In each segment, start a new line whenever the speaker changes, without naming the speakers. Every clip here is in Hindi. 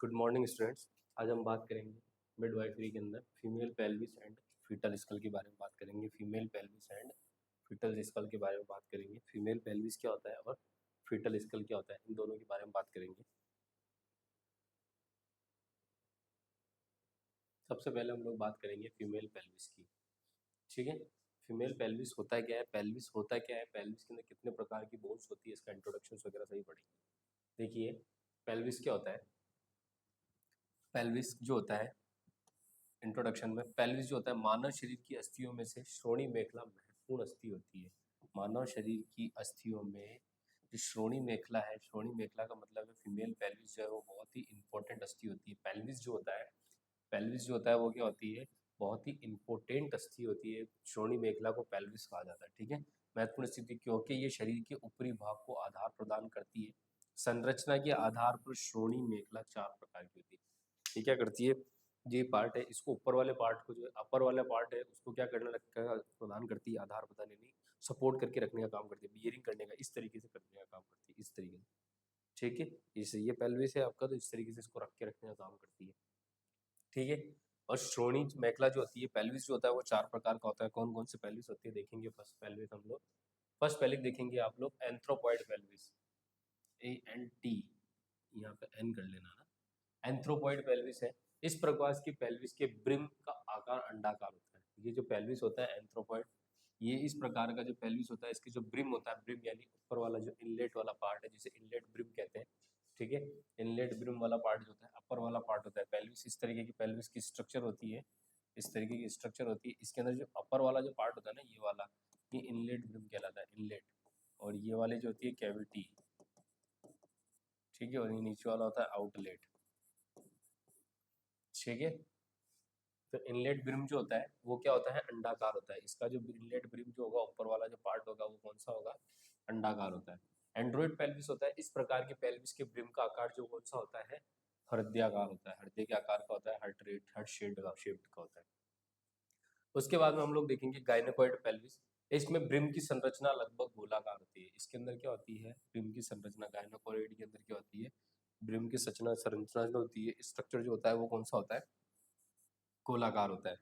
Good morning students. आज हम बात करेंगे मिडवाइफरी के अंदर female pelvis and foetal skull के बारे में बात करेंगे। Female pelvis and foetal skull के बारे में बात करेंगे। फीमेल पेल्विस क्या होता है और फीटल स्कल क्या होता है, इन दोनों के बारे में बात करेंगे। सबसे पहले हम लोग बात करेंगे फीमेल पेल्विस की। ठीक है, फीमेल पेल्विस होता क्या है, पेल्विस होता क्या है, पेल्विस के अंदर कितने प्रकार की बोन्स होती है, इसका इंट्रोडक्शन वगैरह सही पढ़ेंगे। देखिए पेल्विस क्या होता है। पेल्विस जो होता है, इंट्रोडक्शन में, पेल्विस जो होता है मानव शरीर की अस्थियों में से श्रोणि मेखला महत्वपूर्ण अस्थि होती है। मानव शरीर की अस्थियों में जो श्रोणि मेखला है, श्रोणि मेखला का मतलब है फीमेल पेल्विस जो है वो बहुत ही इंपॉर्टेंट अस्थि होती है। पेल्विस जो होता है, पेल्विस जो होता है वो क्या होती है, बहुत ही इंपॉर्टेंट अस्थि होती है। श्रोणि मेखला को पेल्विस कहा जाता है। ठीक है, महत्वपूर्ण स्थिति क्योंकि ये शरीर के ऊपरी भाग को आधार प्रदान करती है। संरचना के आधार पर श्रोणि मेखला चार प्रकार की होती है। ये क्या करती है, ये पार्ट है, इसको ऊपर वाले पार्ट को, जो अपर वाला पार्ट है उसको क्या करने लगता है, प्रदान करती है, आधार प्रदान यानी सपोर्ट करके रखने का काम करती है, बियरिंग करने का, इस तरीके से करने का काम करती है, इस तरीके से। ठीक है, इसे ये पेल्विस है आपका, तो इस तरीके से इसको रख के रखने का काम करती है। ठीक है, और श्रोणि मेखला जो होती है, पेल्विस जो होता है वो चार प्रकार का होता है। कौन कौन से पेल्विस होती है देखेंगे। फर्स्ट पेल्विस हम लोग, फर्स्ट पेल्विस देखेंगे आप लोग, एंथ्रोपॉइड पेल्विस, ANT, यहाँ पे एन कर लेना ना। एंथ्रोपॉइड पेल्विस है। इस प्रकार की पेल्विस के ब्रिम का आकार अंडाकार होता है। ये जो पेल्विस होता है एंथ्रोपॉइड, ये इस प्रकार का जो पेल्विस होता है, इसकी जो ब्रिम होता है, ब्रिम यानी ऊपर वाला जो इनलेट वाला पार्ट है, जिसे इनलेट ब्रिम कहते हैं। ठीक है, इनलेट ब्रिम वाला पार्ट जो होता है, अपर वाला पार्ट होता है पेल्विस। इस तरीके की पेल्विस की स्ट्रक्चर होती है, इस तरीके की स्ट्रक्चर होती है। इसके अंदर जो अपर वाला जो पार्ट होता है ना, ये वाला, ये इनलेट ब्रिम कहलाता है, इनलेट। और ये वाले जो होती है कैविटी। ठीक है, और ये नीचे वाला होता है आउटलेट। ठीक है, तो इनलेट ब्रिम जो होता है वो क्या होता है, अंडाकार होता है। इसका जो इनलेट ब्रिम जो होगा, ऊपर वाला जो पार्ट होगा, वो कौन सा होगा, अंडाकार होता है। एंड्रॉइड पेल्विस होता है। इस प्रकार के पेल्विस के ब्रिम का आकार जो कौन सा होता है, हृदयाकार होता है, हृदय के आकार का होता है, हार्ट शेप्ड का होता है। उसके बाद में हम लोग देखेंगे गायनेकोइड पेल्विस। इसमें ब्रिम की संरचना लगभग गोलाकार होती है। इसके अंदर क्या होती है, ब्रिम की संरचना, गायनेकोइड के अंदर क्या होती है, ब्रिम की संरचना जो होती है, स्ट्रक्चर जो होता है वो कौन सा होता है, गोलाकार होता है।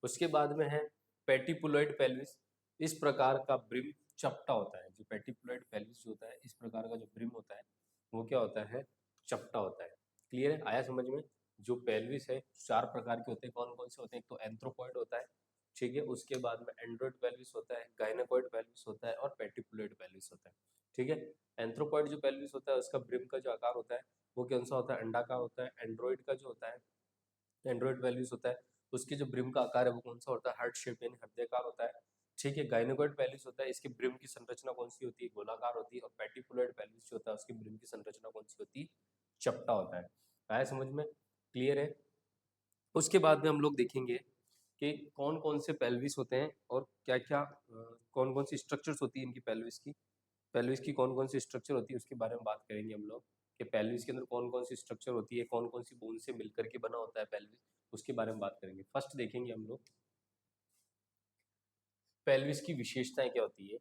उसके बाद में है पेटिपुलोइड पेल्विस। इस प्रकार का ब्रिम चपटा होता है। जो पेटिपुलोइड पेल्विस जो होता है, इस प्रकार का जो ब्रिम होता है वो क्या होता है, चपटा होता है। क्लियर है, आया समझ में। जो पेल्विस है चार प्रकार के होते हैं। कौन कौन से होते हैं, एक तो एंथ्रोपॉइड होता है। ठीक है, उसके बाद में एंड्रोइड पेल्विस होता है, गायनेकोइड पेल्विस होता है, और पेटिपुलोइड पेल्विस होता है। ठीक है, एंथ्रोपॉइड जो पेल्विस होता है उसका ब्रिम का जो आकार होता है वो कौन सा होता है, अंडाकार होता है। एंड्रोइड का जो होता है, एंड्रॉइड पेल्विस होता है, उसके जो ब्रिम का आकार है वो कौन सा होता है, हार्ट शेप यानी हृदयाकार होता है। ठीक है, गायनेकोइड पेल्विस होता है, इसके ब्रिम की संरचना कौन सी होती है, गोलाकार होती है। और पेटिपुलोइड पेल्विस जो होता है उसकी ब्रिम की संरचना कौन सी होती है, चपटा होता है। आया समझ में, क्लियर है। उसके बाद में हम लोग देखेंगे कि कौन कौन से पेल्विस होते हैं और क्या क्या, कौन कौन सी स्ट्रक्चर्स होती है इनकी, पेल्विस की, पेल्विस की कौन कौन सी स्ट्रक्चर होती है उसके बारे में बात करेंगे हम लोग। कि पेल्विस के अंदर कौन कौन सी स्ट्रक्चर होती है, कौन कौन सी बोन से मिलकर के बना होता है पेल्विस, उसके बारे में बात करेंगे। फर्स्ट देखेंगे हम लोग पेल्विस की विशेषताएं क्या होती है।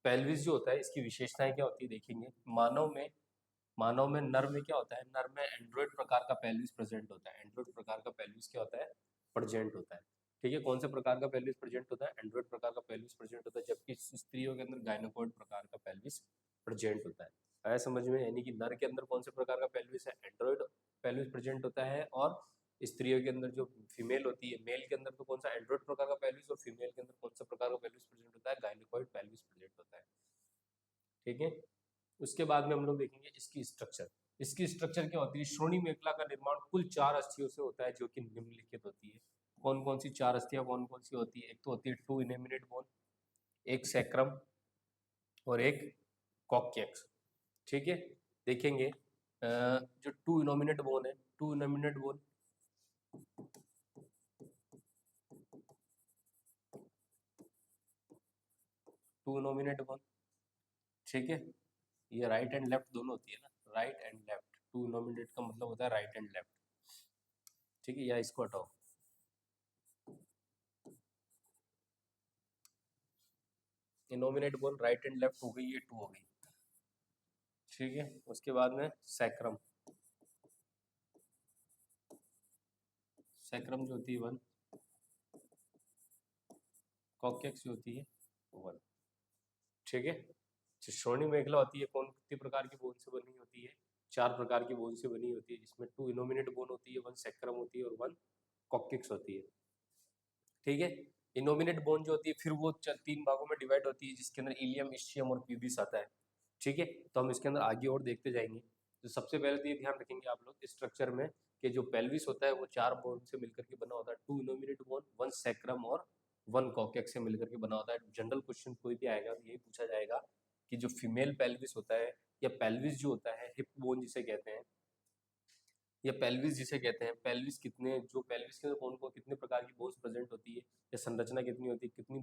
पेल्विस जो होता है इसकी विशेषताएं क्या होती है देखेंगे। मानव में नर में क्या होता है, नर में एंड्रॉइड प्रकार का पेल्विस प्रेजेंट होता है। एंड्रॉइड प्रकार का पेल्विस क्या होता है, प्रेजेंट होता है। ठीक है, कौन से प्रकार का पेल्विस प्रेजेंट होता है, एंड्रॉइड प्रकार का पेल्विस प्रेजेंट होता है। जबकि स्त्रियों के अंदर गायनेकोइड प्रकार का पेल्विस प्रेजेंट होता है। आया समझ में, यानी कि नर के अंदर कौन से प्रकार का पेल्विस है, एंड्रॉइड पेल्विस प्रेजेंट होता है। और स्त्रियों के अंदर जो फीमेल होती है, मेल के अंदर तो कौन सा एंड्रॉइड प्रकार का पेल्विस, और फीमेल के अंदर कौन सा प्रकार का पेल्विस प्रेजेंट होता है, गायनेकोइड पेल्विस प्रेजेंट होता है। ठीक है, उसके बाद में हम लोग देखेंगे इसकी स्ट्रक्चर। इसकी स्ट्रक्चर क्या होती है, श्रोणि मेखला का निर्माण कुल चार अस्थियों से होता है जो कि निम्नलिखित होती है। कौन कौन सी चार अस्थियां कौन कौन सी होती है, एक तो होती है टू इनोमिनेट बोन, एक सैक्रम, और एक कॉक्सियक्स। ठीक है, देखेंगे जो टू इनोमिनेट बोन है, two innominate bone, two innominate bone. ठीक है, ये राइट एंड लेफ्ट दोनों होती है ना, right and left, two innominate का मतलब होता है राइट एंड लेफ्ट। ठीक है, या इसको हटाओ, innominate bone right and left हो गई, ये टू हो गई। ठीक है, उसके बाद में सैक्रम, सैक्रम जो होती है 1, कॉकेक्स जो होती है 1। ठीक है। जो श्रोणि मेखला होती है कौन कितने प्रकार की बोन से बनी होती है? 4 प्रकार की बोन से बनी होती है, जिसमें 2 इनोमिनेट बोन होती है, 1 सैक्रम होती है और 1 कॉकेक्स होती है। ठीक है। इनोमिनेट बोन जो होती है फिर वो 3 भागों में डिवाइड होती है, जिसके अंदर इलियम, इस्चियम और प्यूबिस आता है। ठीक है। तो हम इसके अंदर आगे और देखते जाएंगे। तो सबसे पहले तो ये ध्यान रखेंगे आप लोग इस स्ट्रक्चर में कि जो पेल्विस होता है वो 4 बोन से मिलकर के बना होता है, 2 इनोमिनेट बोन, 1 सैक्रम और 1 कॉकेक्स से मिलकर के बना होता है। जनरल क्वेश्चन कोई भी आएगा तो यही पूछा जाएगा कि जो फीमेल पेल्विस होता है या पेल्विस जो होता है, हिप बोन जिसे कहते हैं या पेल्विस जिसे कहते हैं, पेल्विस कितने, जो पेल्विस के अंदर कौन कौन कितने प्रकार की बोन्स प्रेजेंट होती है या संरचना कितनी होती है, कितनी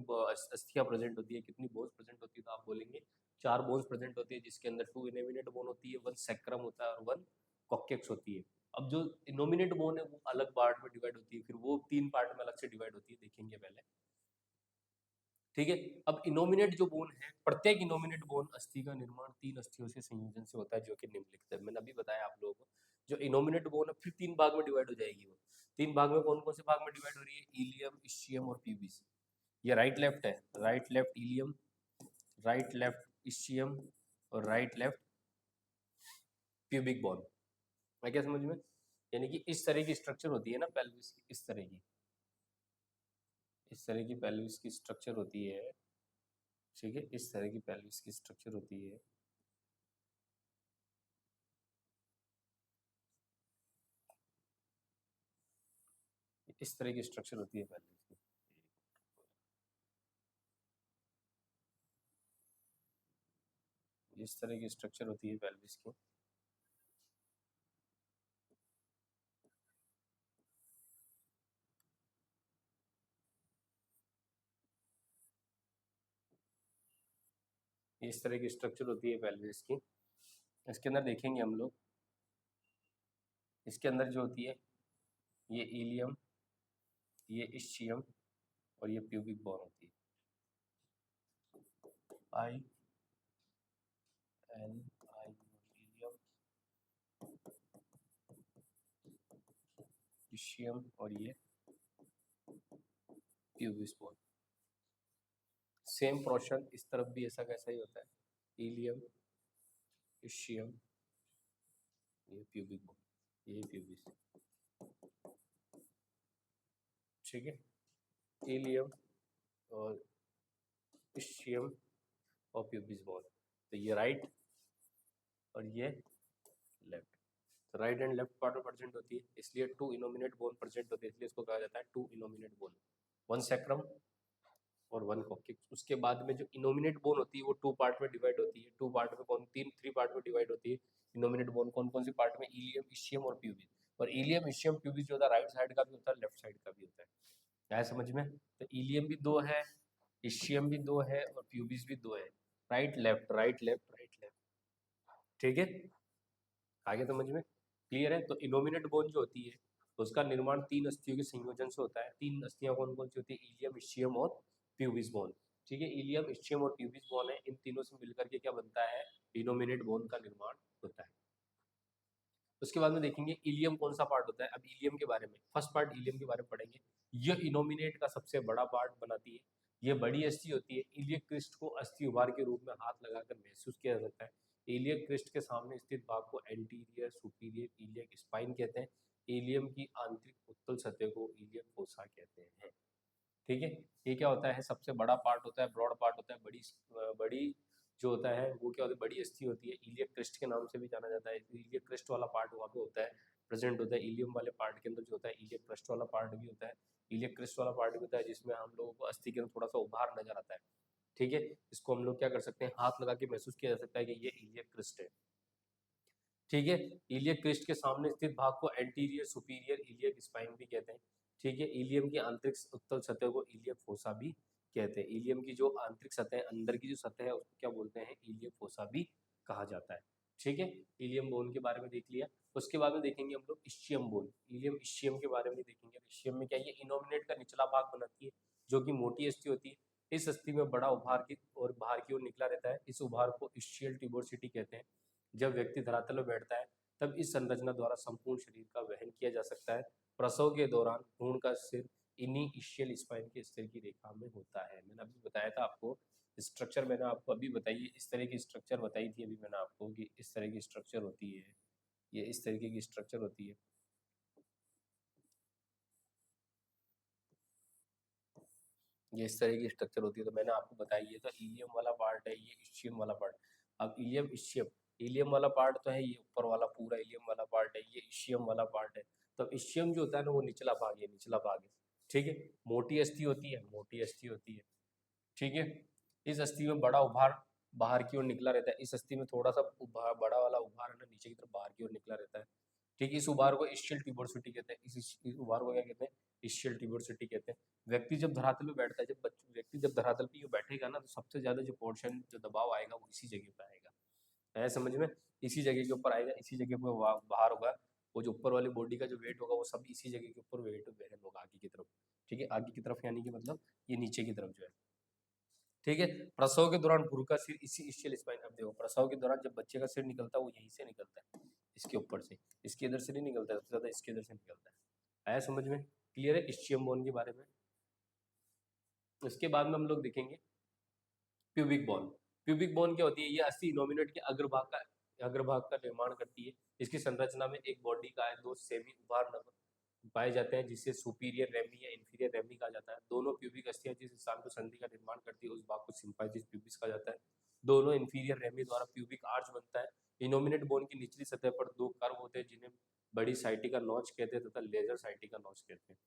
अस्थियां प्रेजेंट होती है, कितनी बोन्स प्रेजेंट होती है, तो आप बोलेंगे 4 बोन्स प्रेजेंट होती है, जिसके अंदर 2 इनोमिनेट बोन होती है, 1 सैक्रम होता है और 1 कॉकेक्स होती है। अब जो इनोमिनेट बोन है वो अलग पार्ट में डिवाइड होती है, फिर वो 3 पार्ट में अलग से डिवाइड होती है, देखेंगे पहले। ठीक है। अब इनोमिनेट जो बोन है, प्रत्येक इनोमिनेट बोन अस्थि का निर्माण 3 अस्थियों से संयोजन से होता है, जो कि निम्नलिखित है। मैंने अभी बताया आप लोगों को, जो इनोमिनेट बोन है फिर 3 भाग में डिवाइड हो जाएगी। वो 3 भाग में कौन कौन से भाग में डिवाइड हो रही है? इलियम, इस्चियम और प्यूबिस। ये राइट लेफ्ट है, right left ilium, right left ischium और राइट लेफ्ट प्यूबिक बोन। है क्या समझ में? यानी कि इस तरह की स्ट्रक्चर होती है ना पेल्विस की, इस तरह की, इस तरह की पेल्विस की स्ट्रक्चर होती है। ठीक है, इस तरह की पेल्विस की स्ट्रक्चर होती है। इस तरह की स्ट्रक्चर होती है पेल्विस की। इस तरह की स्ट्रक्चर होती है पेल्विस की। इस तरह की स्ट्रक्चर होती है पेल्विस की। इसके अंदर देखेंगे हम लोग, इसके अंदर जो होती है ये इलियम, ये इस्चियम और ये प्यूबिक बोन होती है। I L I ilium, ischium और ये प्यूबिस बोन। सेम पोर्शन इस तरफ भी ऐसा कैसा ही होता है, इलियम, इस्चियम, ये प्यूबिक बोन, ये प्यूबिस। ठीक है। इलियम और इस्चियम और प्यूबिस बोन, तो ये राइट और ये लेफ्ट। तो राइट एंड लेफ्ट पार्ट में प्रेजेंट होती है, इसलिए 2 इनोमिनेट बोन प्रेजेंट होते हैं, इसलिए इसको कहा जाता है 2 इनोमिनेट बोन, 1 सैक्रम और 1 कॉकेक्स। उसके बाद में जो इनोमिनेट बोन होती है वो 2 पार्ट में डिवाइड होती है। 2 पार्ट में कौन, 3 पार्ट में डिवाइड होती है इनोमिनेट बोन। कौन कौन सी पार्ट में? इलियम, इस्चियम और प्यूबिस। और इलियम, इस्चियम, प्यूबिस जो होता है राइट साइड का भी होता है, लेफ्ट साइड का भी होता है। आया समझ में? तो इलियम भी 2 है, इस्चियम भी 2 है और प्यूबिस भी 2 है। Right left, right left, right left. ठीक है, आगे समझ में क्लियर है? तो इनोमिनेट बोन जो होती है उसका निर्माण 3 अस्थियों के संयोजन से होता है। 3 अस्थियां कौन कौन सी होती है? इलियम, इस्चियम और प्यूबिस बोन। ठीक है, इलियम, इस्चियम और प्यूबिस बोन है, इन तीनों से मिलकर के क्या बनता है? इनोमिनेट बोन का निर्माण होता है। उसके बाद में देखेंगे इलियम कौन सा पार्ट होता है। अब इलियम के बारे में, फर्स्ट पार्ट इलियम के बारे में पढ़ेंगे। यह इनोमिनेट का सबसे बड़ा पार्ट बनाती है। यह बड़ी अस्थि होती है। इलियक क्रिस्ट को अस्थि उभार के रूप में हाथ लगाकर महसूस किया जा सकता है। इलियक क्रिस्ट के सामने स्थित भाग को एंटीरियर सुपीरियर इलियक स्पाइन कहते हैं। इलियम की आंतरिक उत्तल सतह को इलियक फोसा कहते हैं। ठीक है, ये क्या होता है? सबसे बड़ा पार्ट होता है, ब्रॉड पार्ट होता है, बड़ी जो होता है वो क्या होता है? बड़ी अस्थि होती है। इलियक क्रिस्ट के नाम से भी जाना जाता है। इलियक क्रिस्ट वाला पार्ट वहाँ पे होता है, प्रेजेंट होता है। इलियम वाले पार्ट के अंदर जो होता है इलियक क्रिस्ट वाला पार्ट भी होता है। इलियक क्रिस्ट वाला पार्ट भी होता है जिसमें हम लोगों को अस्थि के अंदर थोड़ा सा उभार नजर आता है। ठीक है, इसको हम लोग क्या कर सकते हैं? हाथ लगा के महसूस किया जा सकता है कि ये इलियक क्रिस्ट है। ठीक है, इलियक क्रिस्ट के सामने स्थित भाग को एंटीरियर सुपीरियर इलियक स्पाइन भी कहते हैं। ठीक है, इलियम की आंतरिक उत्तल सतह को इलियक फोसा भी कहते हैं। इलियम की जो आंतरिक सतह है, अंदर की जो सतह है, उसको क्या बोलते हैं? इलियक फोसा भी कहा जाता है। ठीक है, इलियम बोन के बारे में देख लिया। उसके बाद में देखेंगे हम लोग इस्चियम बोन। इलियम इस्चियम के बारे में देखेंगे। इस्चियम में क्या, ये इनोमिनेट का निचला भाग बनाती है, जो कि मोटी अस्थि होती है। इस अस्थि में बड़ा उभार की और बाहर की ओर निकला रहता है। इस उभार को इस्चियल ट्यूबोसिटी कहते हैं। जब व्यक्ति धरातल में बैठता है तब इस संरचना द्वारा संपूर्ण शरीर का वहन किया जा सकता है। प्रसव के दौरान भ्रूण का सिर इन्हीं इशियल स्पाइन के स्तर की रेखा में होता है। मैंने अभी बताया था आपको स्ट्रक्चर, मैंने आपको अभी बताई, इस तरह की स्ट्रक्चर बताई थी अभी मैंने आपको कि इस तरह की स्ट्रक्चर होती है, ये इस तरीके की स्ट्रक्चर होती है। ये इस तरह की स्ट्रक्चर होती है, तो मैंने आपको बताई है। तो इलियम वाला पार्ट है ये, इशियम वाला पार्ट। अब इलियम इशियम, इलियम वाला पार्ट तो है ये ऊपर वाला पूरा इलियम वाला पार्ट है, ये इशियम वाला पार्ट है। तो इशियम जो होता है ना वो निचला भाग है, निचला भाग है, ठीक है। मोटी अस्थि होती है, मोटी अस्थि होती है, ठीक है। इस अस्थि में बड़ा उभार बाहर की ओर निकला रहता है, इस अस्थि में थोड़ा सा उभार, बड़ा वाला उभार है ना नीचे की तरफ बाहर की ओर निकला रहता है, ठीक है। इस उभार को इस्चियल ट्यूबरसिटी कहते हैं, इस उभार को क्या कहते हैं, इस्चियल ट्यूबरसिटी कहते हैं। व्यक्ति जब धरातल पे बैठता है, व्यक्ति जब धरातल पे यूं बैठेगा ना, तो सबसे ज्यादा जो पोर्शन, जो दबाव आएगा वो इसी जगह पे आएगा, है समझ में, इसी जगह के ऊपर आएगा, इसी जगह पे बाहर होगा। वो जो ऊपर वाली बॉडी का जो वेट होगा वो सब इसी जगह के ऊपर वेट वहन होगा आगे की तरफ, ठीक है। आगे की तरफ यानी कि मतलब ये नीचे की तरफ जो है, ठीक है। प्रसव के दौरान भ्रूण का सिर इसी इस्चियल स्पाइन, अब देखो प्रसव के दौरान जब बच्चे का सिर निकलता है वो यहीं से निकलता है, इसके ऊपर से, इसके इधर से नहीं निकलता है, सबसे ज्यादा इसके इधर से निकलता है। आया समझ में, क्लियर है इस्चियम बोन के बारे में। उसके बाद में हम लोग देखेंगे प्यूबिक बोन। प्यूबिक बोन क्या होती है, ये अस्थि इनोमिनेट के अग्रभाग का निर्माण करती है। इसकी संरचना में एक बॉडी का है, दो सेमी उभार नभ पाए जाते हैं, जिससे सुपीरियर रेमी या इंफीरियर रेमी कहा जाता है। दोनों प्यूबिक अस्थियां जिस स्थान पर संधि का निर्माण करती है उस भाग को सिम्फाइसिस प्यूबिस कहा जाता है। दोनों इंफीरियर रेमी द्वारा प्यूबिक आर्च बनता है। इनोमिनेट बोन की निचली सतह पर दो कर्व होते हैं जिन्हें बड़ी साइटिका नॉच कहते हैं तथा लेजर साइटिका नॉच कहते हैं।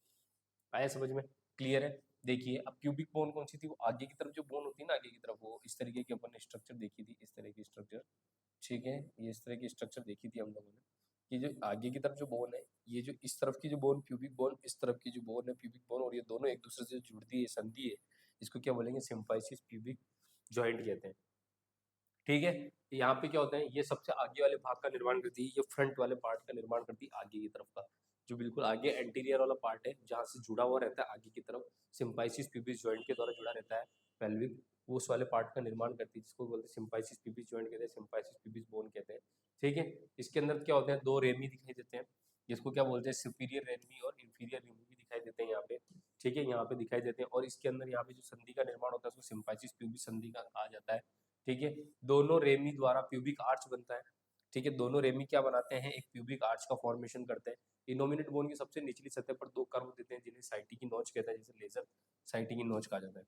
आया समझ में, क्लियर है। देखिए अब क्यूबिक बोन कौन सी थी, वो आगे की तरफ जो बोन होती है ना, आगे की तरफ, वो इस तरीके की अपन ने स्ट्रक्चर देखी थी, इस तरह की स्ट्रक्चर, ठीक है। ये इस तरह की स्ट्रक्चर देखी थी हम लोगों ने कि जो आगे की तरफ जो बोन है, ये जो इस तरफ की जो बोन प्यूबिक बोन, इस तरफ की जो बोन है प्यूबिक बोन, और ये दोनों एक दूसरे से जुड़ती है, संधि है, इसको क्या बोलेंगे, सिम्फाइसिस प्यूबिक जॉइंट कहते हैं, ठीक है। यहाँ पे क्या होता है, ये सबसे आगे वाले भाग का निर्माण करती है, ये फ्रंट वाले पार्ट का निर्माण करती है, आगे की तरफ का जो बिल्कुल आगे एंटीरियर वाला पार्ट है जहाँ से जुड़ा हुआ रहता है आगे की तरफ, सिम्फाइसिस प्यूबिस जॉइंट के द्वारा जुड़ा रहता है पेल्विक, वो उस वाले पार्ट का निर्माण करती है, जिसको बोलते हैं सिम्फाइसिस प्यूबिस जॉइंट कहते हैं, सिम्फाइसिस प्यूबिस बोन कहते हैं, ठीक है। इसके अंदर क्या होते हैं, दो रेमी दिखाई देते हैं, जिसको क्या बोलते हैं, सुपीरियर रेमी और इंफीरियर रेमी भी दिखाई देते हैं यहाँ पे, ठीक है, यहाँ पे दिखाई देते हैं। और इसके अंदर यहाँ पे जो संधि का निर्माण होता है उसको सिम्फाइसिस प्यूबिस संधि का कहा जाता है, ठीक है। दोनों रेमी द्वारा प्यूबिक आर्च बनता है, ठीक है। दोनों रेमी क्या बनाते हैं, एक प्यूबिक आर्च का फॉर्मेशन करते हैं। इनोमिनेट बोन की सबसे निचली सतह पर दो कर्व देते हैं जिन्हें साइटी की नोच कहता है, जैसे लेजर साइटी की नोच कहा जाता है,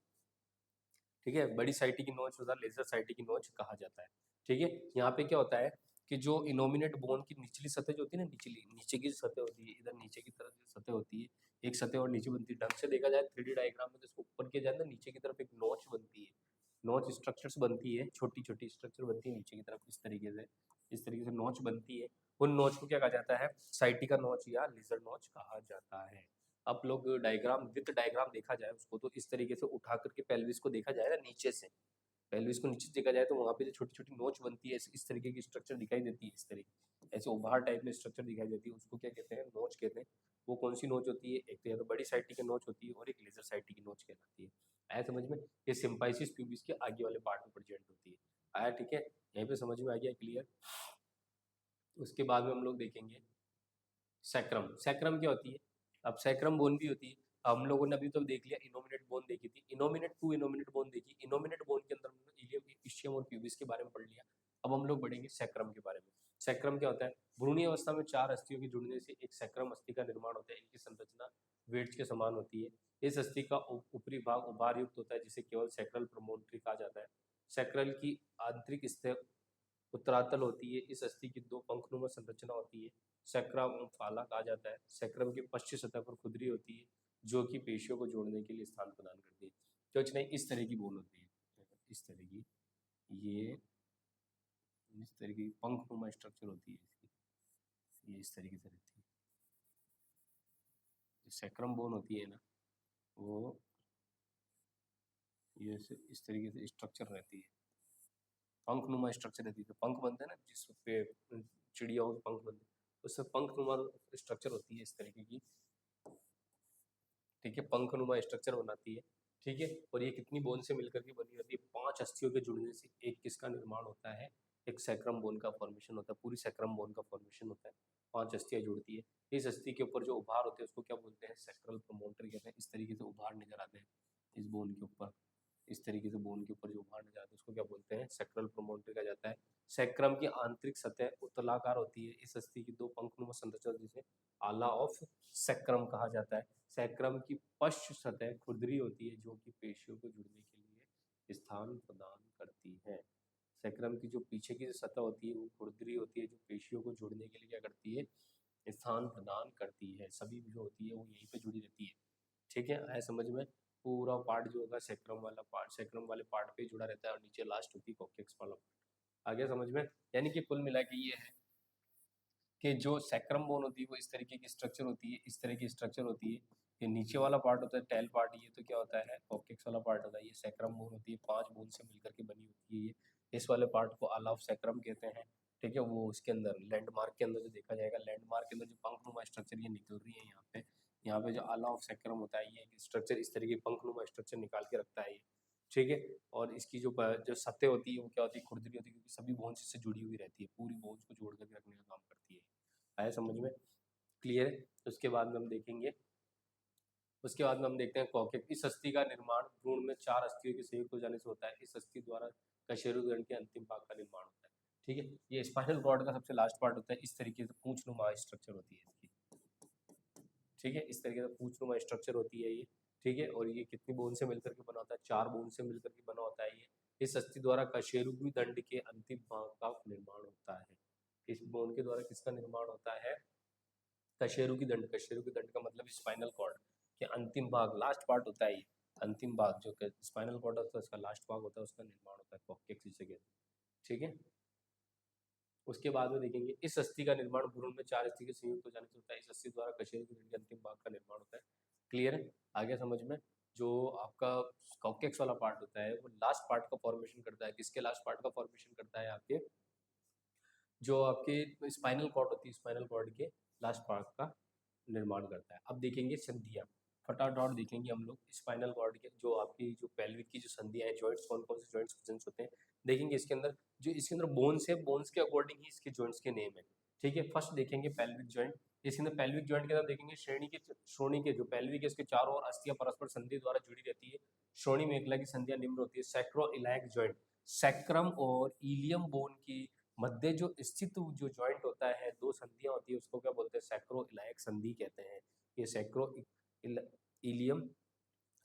ठीक है। बड़ी साइटी की नोच तथा लेजर साइटी की नोच कहा जाता है, ठीक है। यहाँ पे क्या होता है कि जो इनोमिनेट बोन की निचली सतह जो होती है ना, निचली नीचे की सतह होती है, इधर नीचे की तरफ जो सतह होती है, एक सतह और नीचे बनती है, ढंग से देखा जाए 3D डायग्राम में, तो इसको ऊपर किया जाए ना, नीचे की तरफ एक नोच बनती है, नोच स्ट्रक्चर्स बनती है, छोटी छोटी स्ट्रक्चर बनती है नीचे की तरफ, इस तरीके से, इस तरीके से नोच बनती है। उन नोच को क्या कहा जाता है, साइटिका नोच या लेजर नोच कहा जाता है। आप लोग डायग्राम विथ डायग्राम देखा जाए उसको, तो इस तरीके से उठा करके पेल्विस को देखा जाए ना नीचे से, पेल्विस को नीचे से देखा जाए तो वहाँ पे जो छोटी छोटी नोच बनती है, इस तरीके की स्ट्रक्चर दिखाई देती है, इस तरीके ऐसे उभार टाइप में स्ट्रक्चर दिखाई देती है, उसको क्या कहते हैं, नोच कहते हैं। वो कौन सी नोच होती है, एक तो या तो बड़ी साइटी की नोच होती है और एक लेजर साइटी की नोच कहलाती है। आया समझ में, ये सिम्पाइसिस प्यूबिस के आगे वाले पार्ट में प्रेजेंट होती है। आया, ठीक है, यहीं पे समझ में आ गया, क्लियर। उसके बाद में हम लोग देखेंगे सैक्रम। सैक्रम क्या होती है, अब सैक्रम बोन भी होती है। हम लोगों ने अभी तो देख लिया, इनोमिनेट बोन देखी थी, इनोमिनेट टू इनोमिनेट बोन देखी, इनोमिनेट बोन के अंदर हमने इलियम इशियम और प्यूबिस के बारे में पढ़ लिया। अब हम लोग बढ़ेंगे सैक्रम के बारे में। सैक्रम क्या होता है, भ्रूणीय अवस्था में चार अस्थियों के जुड़ने से एक सैक्रम अस्थि का निर्माण होता है। इनकी संरचना वेट्स के समान होती है। इस अस्थि का ऊपरी भाग उभार युक्त होता है जिसे केवल सैक्रल प्रमोटरी कहा जाता है। सैक्रल की आंतरिक सतह उत्तरातल होती है। इस अस्थि की दो पंखनुमा संरचना होती है, सैक्रम फाला कहा जाता है। सैक्रम की पश्चिम सतह पर खुदरी होती है जो कि पेशियों को जोड़ने के लिए स्थान प्रदान करती है। तो कुछ नहीं, इस तरह की बोन होती है, इस तरह की, ये इस तरह की पंखनुमा स्ट्रक्चर होती है इसकी, ये इस तरीके से रहती है। जो सैक्रम बोन होती है ना, वो ये इस तरीके से स्ट्रक्चर रहती है, पंखनुमा स्ट्रक्चर रहती है। तो पंख बनते हैं ना जिस पे चिड़िया हो पंख बनते हैं, उससे पंखनुमा स्ट्रक्चर होती है इस तरीके की, ठीक है, पंखनुमा स्ट्रक्चर बनाती है, ठीक है। और ये कितनी बोन से मिलकर के बनी होती है, 5 अस्थियों के जुड़ने से एक किसका निर्माण होता है, एक सैक्रम बोन का फॉर्मेशन होता है, पूरी सैक्रम बोन का फॉर्मेशन होता है, 5 अस्थियाँ जुड़ती है। इस अस्थि के ऊपर जो उभार होते हैं उसको क्या बोलते हैं, सैक्रल प्रोमोटर कहते हैं। इस तरीके से उभार नजर आते हैं इस बोन के ऊपर, इस तरीके से बोन के ऊपर जो उभार नजर आते हैं उसको क्या बोलते हैं, सैक्रल प्रोमोटर कहा जाता है। सैक्रम की आंतरिक सतह उत्तलाकार होती है। इस अस्थि की 2 पंखनुमा संरचना जिसे आला ऑफ सैक्रम कहा जाता है। सैक्रम की पश्च सतह खुरदरी होती है जो कि पेशियों को जुड़ने के लिए स्थान प्रदान करती है। सैक्रम की जो पीछे की सतह होती है वो खुरदरी होती है जो पेशियों को जोड़ने के लिए क्या करती है, स्थान प्रदान करती है। सभी जो होती है वो यहीं पे जुड़ी रहती है। ठीक है, आया समझ में। पूरा पार्ट जो होगा सैक्रम वाला पार्ट सैक्रम वाले पार्ट पे जुड़ा रहता है और नीचे लास्ट होती है कॉक्सिक्स वाला पार्ट। आ गया समझ में। यानी कि कुल मिला के ये है कि जो सैक्रम बोन होती है वो इस तरीके की स्ट्रक्चर होती है, इस तरह की स्ट्रक्चर होती है। ये नीचे वाला पार्ट होता है टेल पार्ट, ये तो क्या होता है कॉक्सिक्स वाला पार्ट होता है। ये सैक्रम बोन होती है, 5 बोन से मिलकर के बनी होती है ये। इस वाले पार्ट को आला ऑफ सैक्रम कहते हैं। ठीक है, वो उसके अंदर लैंडमार्क के अंदर जो देखा जाएगा, लैंडमार्क के अंदर जो पंखनुमा स्ट्रक्चर ये निकल रही है यहाँ पे जो आला ऑफ सैक्रम होता है ये स्ट्रक्चर इस तरीके पंखनुमा स्ट्रक्चर निकाल के रखता है ये। ठीक है, और इसकी जो सतह होती है वो क्या होती है, खुरदरी होती है, क्योंकि सभी बोन्स इससे जुड़ी हुई रहती है, पूरी बोन्स को जोड़ करके रखने का काम करती है। आया समझ में, क्लियर है। उसके बाद में हम देखेंगे, उसके बाद में हम देखते हैं कॉकेट। इस अस्थि का निर्माण भ्रूण में 4 अस्थियों के संयुक्त हो जाने से होता है। इस अस्थि द्वारा कशेरुकगण के अंतिम भाग का निर्माण होता है। ठीक है, ये स्पाइनल कॉर्ड का सबसे लास्ट पार्ट होता है। इस तरीके से पूंछनुमा स्ट्रक्चर होती है इसकी। ठीक है, इस तरीके से पूंछनुमा स्ट्रक्चर होती है ये। ठीक है, और ये कितनी बोन से मिलकर के बना होता है, 4 बोन से मिलकर के बना होता है ये। इस अस्थि द्वारा कशेरुकी दंड के अंतिम भाग का निर्माण होता है। इस बोन के द्वारा किसका निर्माण होता है, कशेरुकी दंड। कशेरुकी दंड का मतलब स्पाइनल कॉर्ड के अंतिम भाग, लास्ट पार्ट होता है ये। अंतिम भाग जो स्पाइनल कॉर्ड होता है उसका लास्ट भाग होता है, उसका निर्माण होता है कॉक्सिक्स जिसे कहते हैं। ठीक है, उसके बाद में देखेंगे इस अस्थि का निर्माण भ्रूण में 4 अस्थि के संयुक्त हो जाने से होता है। इस अस्थि द्वारा कशेरुकी दंड के अंतिम भाग का निर्माण होता है। क्लियर है, आगे समझ में। जो आपका कॉक्सिक्स वाला पार्ट होता है वो लास्ट पार्ट का फॉर्मेशन करता है। किसके लास्ट पार्ट का फॉर्मेशन करता है, आपके जो आपके स्पाइनल कॉर्ड होती है, स्पाइनल कॉर्ड के लास्ट पार्ट का निर्माण करता है। अब देखेंगे संधियाँ, फटाफट देखेंगे हम लोग स्पाइनल कॉर्ड के जो आपकी जो पेल्विक की जो संधियाँ हैं, जॉइंट्स कौन कौन से जॉइंट्स होते हैं देखेंगे इसके अंदर। जो इसके अंदर बोन्स है, बोन्स के अकॉर्डिंग ही इसके जॉइंट्स के नेम है। ठीक है, फर्स्ट देखेंगे पेल्विक जॉइंट। इसके अंदर पेल्विक जॉइंट के अंदर देखेंगे श्रोणी के जो पेल्विक है इसके चारों ओर अस्थियां परस्पर संधि द्वारा जुड़ी रहती है। श्रोणी मेखला की संधियां निम्न होती है। सैक्रोइलैक जॉइंट, सैक्रम और इलियम बोन की मध्य जो स्थित जो जॉइंट होता है, 2 संधियां होती है, उसको क्या बोलते हैं, सैक्रोइलैक संधि कहते हैं। ये सैक्रो इलियम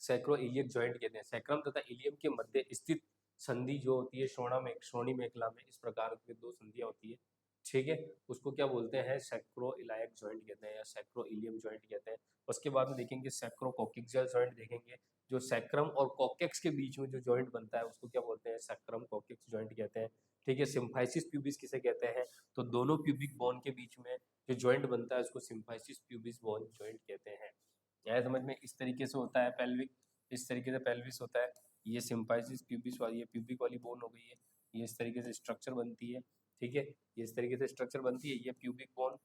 सैक्रोइलियक जॉइंट कहते हैं। सैक्रम तथा इलियम के मध्य स्थित संधि जो होती है श्रोणी मेखला में, इस प्रकार की 2 संधियां होती है। ठीक है, उसको क्या बोलते हैं, सैक्रोइलाइक जॉइंट कहते हैं या सैक्रोइलियम जॉइंट कहते हैं। उसके बाद में देखेंगे सैक्रोकोक्सियल जॉइंट देखेंगे। जो सैक्रम और कॉक्सिक्स के बीच में जो जॉइंट बनता है उसको क्या बोलते हैं, सैक्रम कॉक्सिक्स जॉइंट कहते हैं। ठीक है, सिम्फाइसिस प्यूबिस किसे कहते हैं, तो दोनों प्यूबिक बोन के बीच में जो जॉइंट बनता है उसको सिम्फाइसिस प्यूबिस बोन जॉइंट कहते हैं। यह समझ में, इस तरीके से होता है पेल्विक, इस तरीके से पेल्विस होता है। ये सिम्फाइसिस प्यूबिस वाली, ये प्यूबिक वाली बोन हो गई है, ये इस तरीके से स्ट्रक्चर बनती है। ठीक है, ये इस तरीके से स्ट्रक्चर बनती है, ये प्यूबिक बोन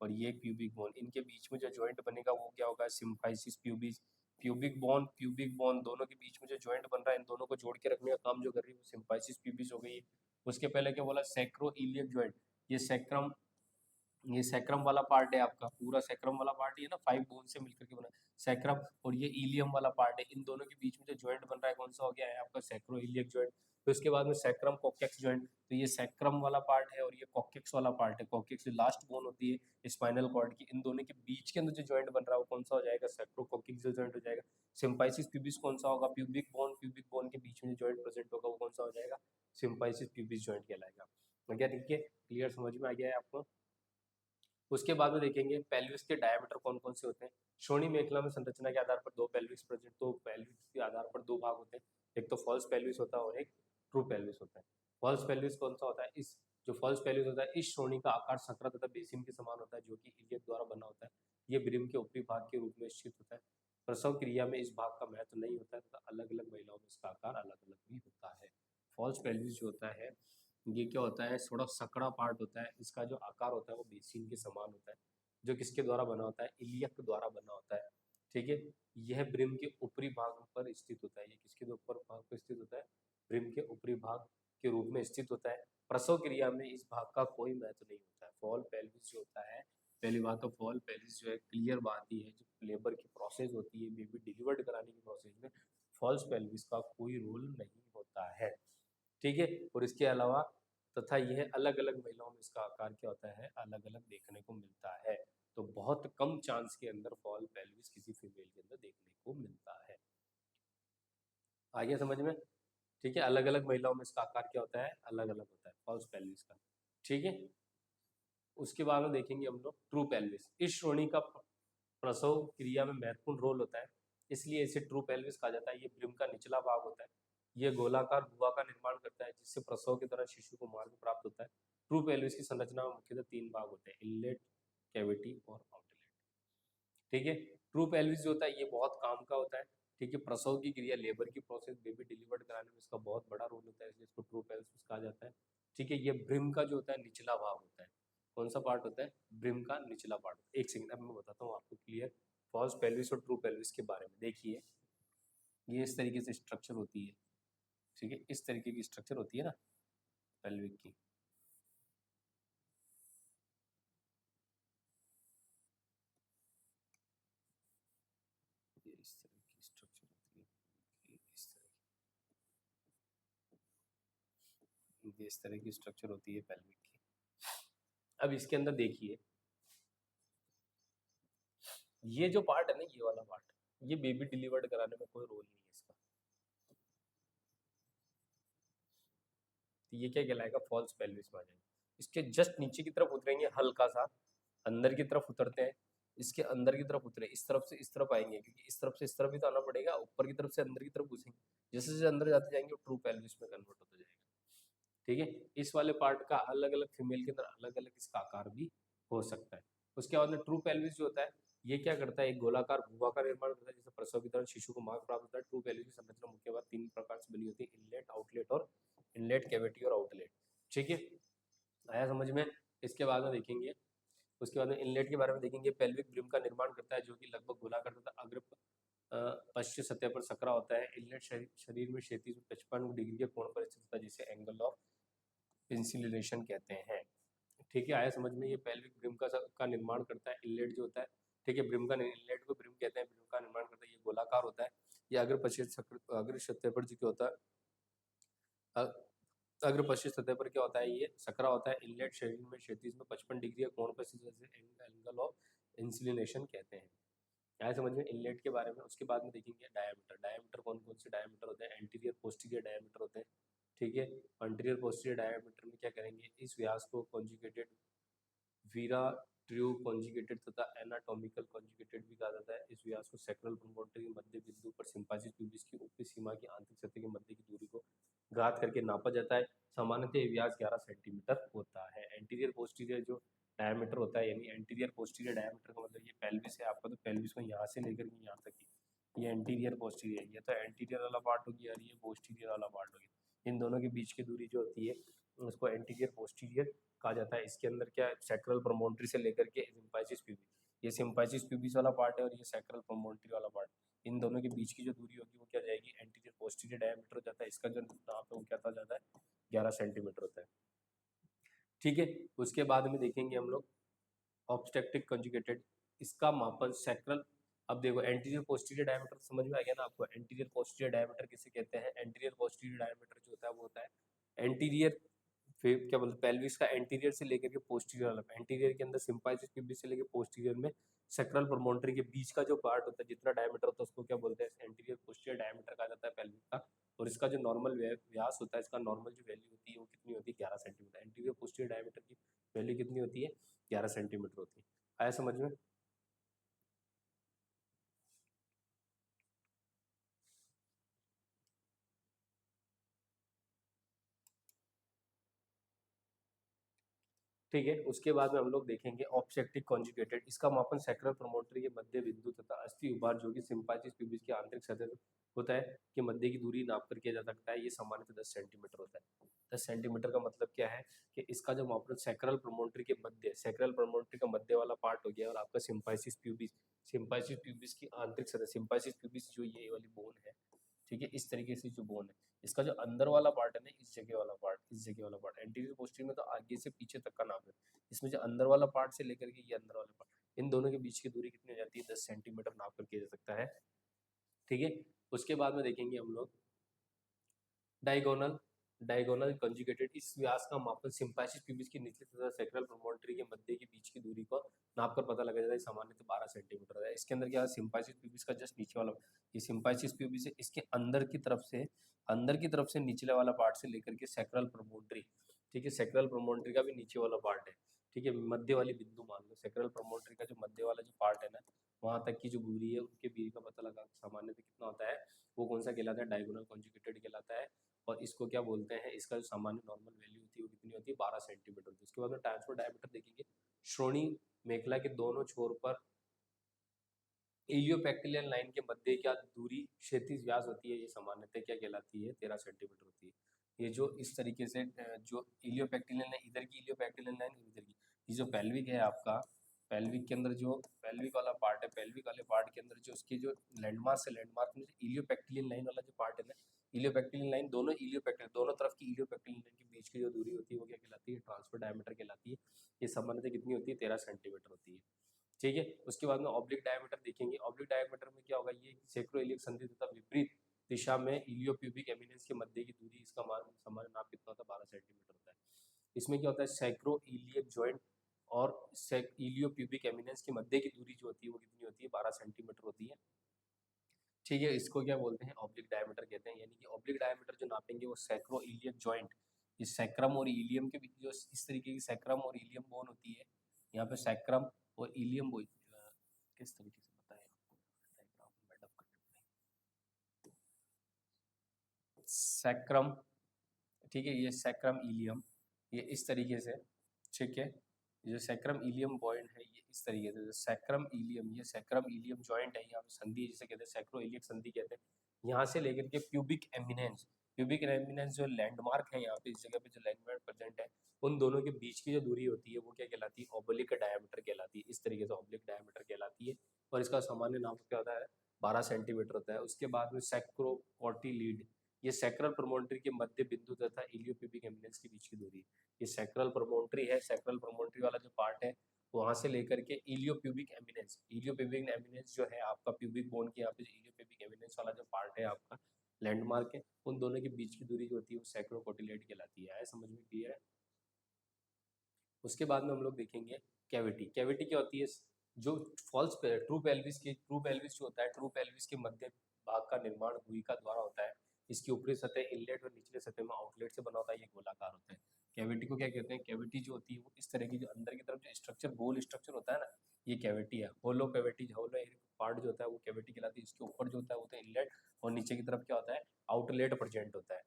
और ये प्यूबिक बोन, इनके बीच में जो जॉइंट बनेगा वो क्या होगा, सिम्फाइसिस प्यूबिस। प्यूबिक बोन दोनों के बीच में जो जॉइंट बन रहा है इन दोनों को जोड़ के रखने का काम जो कर रही है वो सिम्फाइसिस प्यूबिस हो गई है। उसके पहले क्या बोला, सैक्रोइलियक जॉइंट। ये सैक्रम वाला पार्ट है आपका, पूरा सैक्रम वाला पार्ट ये ना 5 बोन से मिलकर के बना सैक्रम, और ये इलियम वाला पार्ट है। इन दोनों के बीच में जो जॉइंट बन रहा है कौन सा हो गया है आपका, सैक्रोइलियक जॉइंट। फिर उसके बाद में सैक्रम कॉक्सिक्स जॉइंट, तो ये सैक्रम वाला पार्ट है और ये कॉक्सिक्स वाला पार्ट है। कॉक्सिक्स लास्ट बोन होती है स्पाइनल कॉर्ड की, इन दोनों के बीच के अंदर जो जॉइंट बन रहा है वो कौन सा हो जाएगा, सैक्रोकोक्सियल जॉइंट हो जाएगा। सिम्फाइसिस प्यूबिस कौन सा होगा, प्यूबिक बोन के बीच में जो जॉइंट प्रेजेंट होगा वो कौन सा हो जाएगा, सिम्फाइसिस प्यूबिस जॉइंट कहलाएगा। क्या ठीक है, क्लियर समझ में आ गया है आपको। उसके बाद में देखेंगे पेल्विस के डायमीटर कौन कौन से होते हैं। श्रोणी मेखला में संरचना के आधार पर 2 पेल्विस प्रेजेंट, तो पेल्विस के आधार पर 2 भाग होते हैं, एक तो फॉल्स पेल्विस होता है और एक ट्रू पेल्विस होता है। फॉल्स पेल्विस कौन सा होता है, इस जो फॉल्स पेल्विस होता है इस श्रोणी का आकार सकरा तथा बेसिन के समान होता है जो कि इलियक द्वारा बना होता है। ये ब्रिम के ऊपरी भाग के रूप में स्थित होता है। प्रसव क्रिया में इस भाग का महत्व नहीं होता है तथा अलग अलग महिलाओं में इसका आकार अलग अलग भी होता है। फॉल्स पेल्विस जो होता है ये क्या होता है, थोड़ा सकड़ा पार्ट होता है, इसका जो आकार होता है वो बेसिन के समान होता है, जो किसके द्वारा बना होता है, इलियक द्वारा बना होता है। ठीक है, यह ब्रिम के ऊपरी भाग पर स्थित होता है। ये किसके ऊपर भाग पर स्थित होता है, ब्रिम के ऊपरी भाग के रूप में स्थित होता है। प्रसव क्रिया में इस भाग का कोई महत्व नहीं होता है। फॉल पेल्विस जो होता है, पहली बात तो फॉल पेल्विस जो है क्लियर बात ही है, जो लेबर की प्रोसेस होती है, बेबी डिलीवर्ड कराने की प्रोसेस में फॉल्स पेल्विस का कोई रोल नहीं होता है, ठीक है। और इसके अलावा तथा यह अलग अलग महिलाओं में इसका आकार क्या होता है, अलग अलग देखने को मिलता है। तो बहुत कम चांस के अंदर फॉल पेल्विस किसी फीमेल के अंदर देखने को मिलता है। आगे समझ में, ठीक है। अलग अलग महिलाओं में इसका आकार क्या होता है, अलग अलग होता है फॉल्स पेल्विस का, ठीक है। उसके बाद में देखेंगे हम लोग ट्रू पेल्विस। इस श्रेणी का प्रसव क्रिया में महत्वपूर्ण रोल होता है, इसलिए इसे ट्रू पेल्विस कहा जाता है। ये ब्रिम का निचला भाग होता है, ये गोलाकार गुहा का निर्माण करता है जिससे प्रसव के दौरान शिशु को मार्ग प्राप्त होता है। ट्रू पेल्विस की संरचना में मुख्यतः 3 भाग होते हैं, इनलेट, कैविटी और आउटलेट, ठीक है। ट्रू पेल्विस जो होता है ये बहुत काम का होता है, ठीक है। प्रसव की क्रिया, लेबर की प्रोसेस, बेबी डिलीवर्ड कराने में इसका बहुत बड़ा रोल होता है, इसलिए इसको ट्रू पेल्विस कहा जाता है, ठीक है। ये ब्रिम का जो होता है निचला भाग होता है। कौन सा पार्ट होता है, ब्रिम का निचला पार्ट। एक सेकंड, अब मैं बताता हूँ आपको क्लियर फॉल्स पेल्विस और ट्रू पेल्विस के बारे में। देखिए ये इस तरीके से स्ट्रक्चर होती है, ठीक है, इस तरीके की स्ट्रक्चर होती है ना पेल्विक की। ये इस तरह की स्ट्रक्चर होती है, ये इस तरह की स्ट्रक्चर होती है पेल्विक की। अब इसके अंदर देखिए ये जो पार्ट है ना, ये वाला पार्ट, ये बेबी डिलीवर्ड कराने में कोई रोल नहीं है इसका, तो ये क्या कहलाएगा, फॉल्स पेल्विस में आ जाएगा। इसके जस्ट नीचे की तरफ उतरेंगे, हल्का सा अंदर की तरफ उतरते हैं, इसके अंदर की तरफ उतरे, इस तरफ से इस तरफ आएंगे, क्योंकि इस तरफ से इस तरफ भी तो आना पड़ेगा, ऊपर की तरफ से अंदर की तरफ घुसेंगे, जैसे जैसे अंदर जाते जाएंगे ट्रू पेल्विस में कन्वर्ट होता जाएगा, ठीक है। इस वाले पार्ट का अलग अलग फीमेल के अंदर अलग अलग इसका आकार भी हो सकता है। उसके बाद में ट्रू पेल्विस जो होता है ये क्या करता है, एक गोलाकार गुहा का निर्माण करता है जिससे प्रसव के दौरान शिशु को मार्ग प्राप्त होता है। ट्रू पेल्विस की संरचना मुख्य बात 3 प्रकार से बनी होती है, इनलेट, आउटलेट और इनलेट, कैविटी और आउटलेट, ठीक है। आया समझ में। इसके बाद में देखेंगे, उसके बाद में इनलेट के बारे में देखेंगे। पेल्विक ब्रिम का निर्माण करता है जो कि लगभग गोलाकार तथा अग्र पश्चिम सतह पर सकरा होता है। इनलेट शरीर में क्षैतिज 55 डिग्री के कोण पर स्थित होता है जिसे एंगल ऑफ इंसिलेशन कहते हैं, ठीक है। आया समझ में। ये पेल्विक ब्रिम का निर्माण करता है। इनलेट जो होता है, ठीक है, ब्रिम का, इनलेट को ब्रिम कहते हैं, ब्रिम का निर्माण करता है, ये गोलाकार होता है। ये अग्र सतह पर जो क्या होता है, अग्र पश्चिम सतह पर क्या होता है, ये सकरा होता है। इनलेट शरीर में क्षैतिज में 55 डिग्री कोण पर स्थित एंगल ऑफ इंसिलेशन कहते हैं। आया समझ में इनलेट के बारे में। उसके बाद में देखेंगे डायमीटर। डायमीटर कौन कौन से डायमीटर होते हैं, एंटीरियर पोस्टीरियर डायमीटर होते हैं, ठीक है। एंटीरियर पोस्टीरियर डायमीटर में क्या करेंगे, इस व्यास को कॉन्जुगेटेड वीरा ट्रू कॉन्जुगेटेड तथा एनाटॉमिकल कॉन्जुगेटेड भी कहा जाता है। इस व्यास को सैक्रल प्रोमोटर के मध्य बिंदु पर सिंपासिस प्यूबिस की ऊपरी सीमा की आंतरिक सतह के मध्य की दूरी को घात करके नापा जाता है। सामान्यतः ये व्यास 11 सेंटीमीटर होता है। एंटीरियर पोस्टीरियर जो डायमीटर होता है, यानी एंटीरियर पोस्टीरियर डायमीटर का मतलब ये पेल्विस है आपका, तो पेल्विस को यहाँ से लेकर के यहाँ तक ये एंटीरियर पोस्टीरियर, ये तो एंटीरियर वाला पार्ट हो गया और ये पोस्टीरियर वाला पार्ट हो गया। इन दोनों के बीच की दूरी जो होती है उसको एंटीरियर पोस्टीरियर कहा जाता है। इसके अंदर क्या है, सैक्रल प्रोमोन्ट्री से लेकर के सिम्पाइसिस प्यूबिस, ये सिम्पाइसिस प्यूबिस वाला पार्ट है और ये सैक्रल प्रोमोन्ट्री वाला पार्ट, इन दोनों के बीच की जो दूरी होगी वो क्या जाएगी, एंटीरियर पोस्टीरियर डायमीटर हो जाता है। इसका जो नाप है वो क्या था जाता है, 11 सेंटीमीटर होता है, ठीक है। उसके बाद में देखेंगे हम लोग ऑब्स्टेट्रिक कंजुगेटेड, इसका मापन सैक्रल। अब देखो एंटीरियर पोस्टीरियर डायमीटर समझ में आ गया ना आपको। एंटीरियर पोस्टीरियर डायमीटर किसे कहते हैं, एंटीरियर पोस्टीरियर डायमीटर जो होता है वो होता है एंटीरियर, फिर क्या बोलते हैं, पेल्विस का एंटीरियर से लेकर के पोस्टीरियर वाला, एंटीरियर के अंदर सिंपाइसिस प्यूबिस से लेकर पोस्टीरियर में सैक्रल प्रोमोन्टरी के बीच का जो पार्ट होता है, जितना डायमीटर होता है उसको क्या बोलते हैं, एंटीरियर पोस्टीरियर डायमीटर कहा जाता है पेल्विस का। और इसका जो नॉर्मल व्यास होता है, इसका नॉर्मल जो वैल्यू होती है वो कितनी होती है, 11 सेंटीमीटर। एंटीरियर पोस्टीरियर डायमीटर की वैल्यू कितनी होती है, 11 सेंटीमीटर होती है। आया समझ में। ठीक है। उसके बाद में हम लोग देखेंगे ऑब्स्टेट्रिक कॉन्जुगेटेड, इसका मापन सैक्रल प्रोमोटरी के मध्य बिंदु तथा अस्थि उभार जो कि सिंपाइसिस प्यूबिस की आंतरिक सतह होता है कि मध्य की दूरी नाप कर किया जा सकता है। ये सामान्यतः 10 सेंटीमीटर होता है। 10 सेंटीमीटर का मतलब क्या है कि इसका जो मापन सैक्रल प्रोमोटरी के मध्य, सैक्रल प्रोमोटरी का मध्य वाला पार्ट हो गया और आपका सिंपाइसिस प्यूबिस, सिंपाइसिस प्यूबिस की आंतरिक सतह, सिंपाइसिस प्यूबिस जो ये वाली बोन है, ठीक है, इस तरीके से जो बोन है, इसका जो अंदर वाला पार्ट है ना, इस जगह वाला पार्ट, इस जगह वाला पार्ट, एंटीरियर पोस्टीरियर में तो आगे से पीछे तक का नाप है, इसमें जो अंदर वाला पार्ट से लेकर के ये अंदर वाला पार्ट, इन दोनों के बीच की दूरी कितनी हो जाती है, 10 सेंटीमीटर नाप कर किया जा सकता है। ठीक है, उसके बाद में देखेंगे हम लोग डायगोनल डायगोनल कंजुगेटेड, इस व्यास का मापन सिंपैचिस प्यूबिस की निचली तथा सैक्रल प्रोमोटरी के मध्य के बीच की दूरी को नाप कर पता लगाया जाता है, सामान्यतः 12 सेंटीमीटर है। इसके अंदर क्या है, सिंपैचिस प्यूबिस का जस्ट नीचे वाला, ये सिंपैचिस प्यूबिस है, इसके अंदर की तरफ से निचले वाला पार्ट से लेकर के सैक्रल प्रोमोटरी, ठीक है, सैक्रल प्रोमोटरी का भी नीचे वाला पार्ट है, ठीक है, मध्य वाली बिंदु मान लो, सैक्रल प्रोमोटरी का जो मध्य वाला जो पार्ट है ना, वहां तक की जो दूरी है, उनके बीच का पता लगा सामान्यतः कितना होता है, वो कौन सा कहलाता है, डायगोनल कंजुगेटेड कहलाता है। और इसको क्या बोलते हैं, इसका जो सामान्य नॉर्मल वैल्यू होती है वो कितनी होती है, 12 सेंटीमीटर होती है। उसके बाद में ट्रांसफर डायमीटर देखेंगे, श्रोणी मेखला के दोनों छोर पर इलियोपेक्टिलियन लाइन के मध्य क्या दूरी क्षैतिज व्यास होती है, ये सामान्यतः क्या कहलाती है, 13 सेंटीमीटर होती है। ये जो इस तरीके से जो इलियोपेक्टिलियन लाइन, इधर की इलियोपेक्टिलियन लाइन, इधर की, ये जो पेल्विक है आपका, पेल्विक के अंदर जो पेल्विक वाला पार्ट है, पेल्विक वाले पार्ट के अंदर जो उसकी जो लैंडमार्क से लैंडमार्क में इलियोपेक्टिलियन लाइन वाला जो पार्ट है ना, इलियोपेक्टिलियन लाइन, दोनों इलियोपेक्टिलियन, दोनों तरफ की इलियोपेक्टिलियन लाइन के बीच की जो दूरी होती है वो क्या कहलाती है, ट्रांसफर डायमीटर कहलाती है। ये सामान्यतः कितनी होती है, 13 सेंटीमीटर होती है। ठीक है, उसके बाद में ऑब्लिक डायमीटर देखेंगे, ऑब्लिक डायमीटर में क्या होगा, ये सैक्रोइलियक संधि तथा विपरीत दिशा में इलियोप्यूबिक एमिनेंस के मध्य की दूरी, इसका मान सामान्य नाप कितना होता है, 12 सेंटीमीटर होता है। इसमें क्या होता है, सैक्रोइलियक जॉइंट और इलियोप्यूबिक एमिनेंस के मध्य की दूरी जो होती है वो कितनी होती है, 12 सेंटीमीटर होती है। ठीक है, इसको क्या बोलते हैं, ऑब्लिक डायमीटर कहते हैं। यानी कि ऑब्लिक डायमीटर जो नापेंगे वो सैक्रोइलियक जॉइंट, इस सैक्रम और इलियम के बीच जो इस तरीके की सैक्रम और इलियम बोन होती है, यहाँ पे सैक्रम और इलियम बोन, किस तरीके से बताएं आपको, डायग्राम में मैडम करने सैक्रम, ठीक है, ये सैक्रम इलियम, ये इस तरीके से, ठीक है, ये जो सैक्रम इलियम पॉइंट है ये इस तरीके से, सैक्रम इलियम, ये सैक्रम इलियम जॉइंट है, यहाँ पे संधि जिसे कहते हैं सैक्रोइलियक संधि कहते हैं। यहाँ से लेकर के प्यूबिक एमिनेंस जो लैंडमार्क है, यहाँ पे इस जगह पे जो लैंडमार्क प्रेजेंट है, उन दोनों के बीच की जो दूरी होती है वो क्या कहलाती है, ऑब्लिक डायमीटर कहलाती है। इस तरीके से ऑब्लिक डायमीटर कहलाती है, और इसका सामान्य नाम क्या होता है, 12 सेंटीमीटर होता है। उसके बाद में सैक्रोकॉटिलीड, ये सैक्रल प्रोमोटरी के मध्य बिंदु तथा इलियोप्यूबिक एमिनेंस के बीच की दूरी, ये सैक्रल प्रोमोटरी है, सैक्रल प्रोमोटरी वाला जो पार्ट है वहां से लेकर के इलियोप्यूबिक एमिनेंस जो है आपका प्यूबिक बोन के यहाँ पे इलियोप्यूबिक एमिनेंस वाला जो पार्ट है आपका लैंडमार्क है, उन दोनों के बीच की दूरी जो होती है वो सैक्रोकोटिलेट कहलाती है। समझ में क्लियर है। उसके बाद में हम लोग देखेंगे कैविटी। कैविटी क्या होती है, जो ट्रू पेल्विस जो होता है, ट्रू पेल्विस के मध्य भाग का निर्माण गुहिका द्वारा होता है। इसकी ऊपरी सतह इनलेट और निचले सतह में आउटलेट से बना होता है, ये गोलाकार होता है। कैविटी को क्या कहते हैं, कैविटी जो होती है वो इस तरह की, जो अंदर की तरफ जो स्ट्रक्चर, गोल स्ट्रक्चर होता है ना, ये कैविटी है। होलो कैविटी, होलो पार्ट जो होता है वो कैविटी कहलाती है। इसके ऊपर जो होता है वो तो इनलेट, और नीचे की तरफ क्या होता है, आउटलेट प्रेजेंट होता है।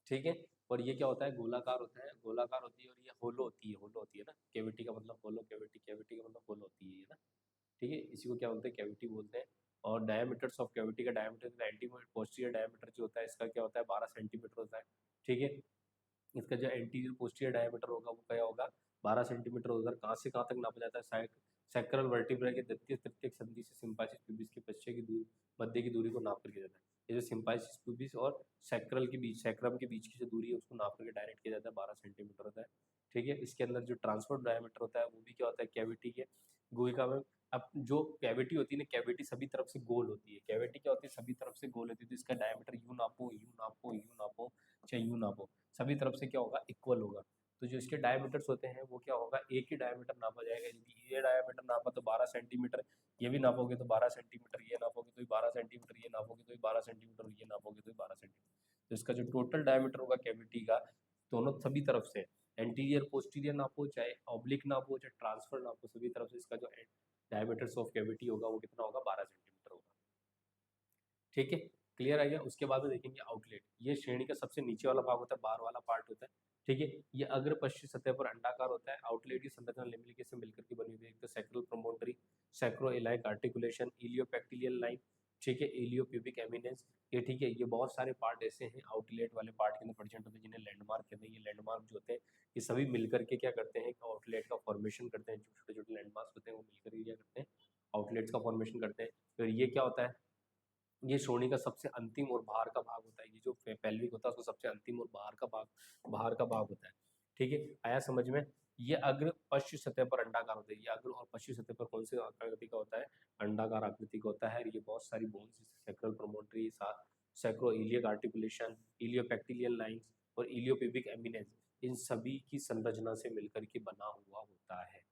ठीक है, और ये क्या होता है, गोलाकार होता है, गोलाकार होती है, और ये होलो होती है ना, कैविटी का मतलब होलो, कैविटी का मतलब होलो होती है ना। ठीक है, इसी को क्या बोलते हैं, कैविटी बोलते हैं। और डायमीटर्स ऑफ कैविटी का डायमीटर, एंटीरियर पोस्टीरियर डायमीटर जो होता है इसका क्या होता है, 12 सेंटीमीटर होता है। ठीक है, इसका जो एंटीरियर पोस्टीरियर डायमीटर होगा वो क्या होगा, 12 सेंटीमीटर। उधर कहाँ से कहाँ तक नापा जाता है, सैक्रल वर्टिब्रा के द्वितीय तृतीयक संधि से सिम्पाइसिस प्यूबिस के पश्चे की दूरी, मध्य की दूरी को नाप करके जाता है। ये जो सिम्पाइसिस प्यूबिस और सैक्रल के बीच, सैक्रम के बीच की जो दूरी है उसको नाप करके डायरेक्ट किया जाता है, 12 सेंटीमीटर होता है। ठीक है, इसके अंदर जो ट्रांसफर डायमीटर होता है वो भी क्या होता है, कैविटी के गुहिका में। अब जो कैविटी होती है ना, कैविटी सभी तरफ से गोल होती है, कैविटी क्या होती है, सभी तरफ से गोल होती है। तो इसका डायमीटर यू नापो, यू नापो, यू नापो, चाहे यू नापो, सभी तरफ से क्या होगा, इक्वल होगा। तो जो इसके डायमीटर्स होते हैं वो क्या होगा, एक ही डायमीटर नापा जाएगा। यदि ये डायमीटर नापा तो 12 सेंटीमीटर, ये भी नापोगे तो 12 सेंटीमीटर, ये नापोगे तो भी 12 सेंटीमीटर, ये नापोगे तो भी 12 सेंटीमीटर, ये नापोगे तो भी 12 सेंटीमीटर। तो इसका जो टोटल डायमीटर होगा कैविटी का, दोनों सभी तरफ से, एंटीरियर पोस्टीरियर नापो, चाहे ऑब्लिक नापो, चाहे ट्रांसफर नापो, सभी तरफ से इसका जो डायमीटर्स ऑफ कैविटी होगा वो कितना होगा, 12 सेंटीमीटर होगा। ठीक है, क्लियर आ गया। उसके बाद में देखेंगे आउटलेट। ये श्रेणी का सबसे नीचे वाला भाग होता है, बाहर वाला पार्ट होता है। ठीक है, ये अग्र पश्चिमी सतह पर अंडाकार होता है। आउटलेट की संरचना निम्नलिखित से मिलकर के बनी हुई है। एक तो सैक्रल प्रोमोटरी, सैक्रोइलाइक आर्टिकुलेशन, इलियोपेक्टिलियल लाइन, ठीक है, इलियोप्यूबिक एमिनेंस, ये ठीक है। ये बहुत सारे पार्ट ऐसे हैं आउटलेट वाले पार्ट के अंदर प्रेजेंट होते हैं जिन्हें लैंडमार्क कहते हैं। ये लैंडमार्क जो होते हैं ये सभी मिलकर के क्या करते हैं, आउटलेट का फॉर्मेशन करते हैं। जो छोटे छोटे लैंडमार्क होते हैं वो मिलकर के क्या करते हैं, आउटलेट्स का फॉर्मेशन करते हैं। फिर ये क्या होता है, ये श्रोणि का सबसे अंतिम और बाहर का भाग होता है। ये जो पेल्विक होता है उसका सबसे अंतिम और बाहर का भाग होता है। ठीक है, आया समझ में? ये अग्र पश्च सतह पर अंडाकार होता है। ये अग्र और पश्च सतह पर कौन से आकृति का होता है? अंडाकार आकृति का होता है। ये बहुत सारी बोन्स जैसे सैक्रल प्रोमोटरी, सैक्रोइलियक आर्टिकुलेशन, इलियोपेक्टिलियल लाइंस और इलियोपेबिक एमिनेंस, इन सभी की संरचना से मिलकर के बना हुआ होता है।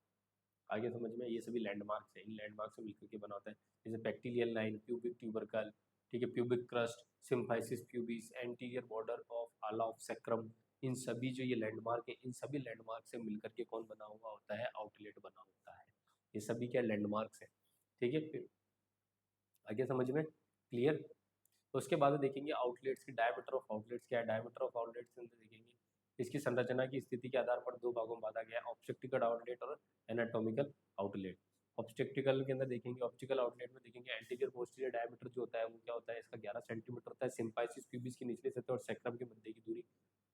आगे समझ में? ये सभी लैंडमार्क्स हैं, इन लैंडमार्क से मिलकर के बना होता है। जैसे पेक्टिलियल लाइन, प्यूबिक ट्यूबरकल, ठीक है, pubic crust, symphysis pubis, anterior border of आला ऑफ सैक्रम, इन सभी जो ये लैंडमार्क है, इन सभी लैंडमार्क से मिलकर के कौन बना हुआ होता है? आउटलेट बना होता है। ये सभी क्या लैंडमार्क्स है? ठीक है, फिर आगे समझ में? क्लियर? तो उसके बाद देखेंगे आउटलेट्स की डायमीटर ऑफ आउटलेट्स क्या है। डायमीटर ऑफ आउटलेट्स के अंदर देखेंगे इसकी संरचना की स्थिति के आधार पर दो भागों में बांटा गया है, ऑब्स्ट्रक्टिकल आउटलेट और एनाटॉमिकल आउटलेट। ऑब्स्ट्रक्टिकल के अंदर देखेंगे, ऑप्टिकल आउटलेट में देखेंगे एंटीरियर पोस्टीरियर डायमीटर जो होता है वो क्या होता है? इसका 11 सेंटीमीटर होता है। सिम्फाइसिस प्यूबिस की निचली सतह और सैक्रम के मध्य की दूरी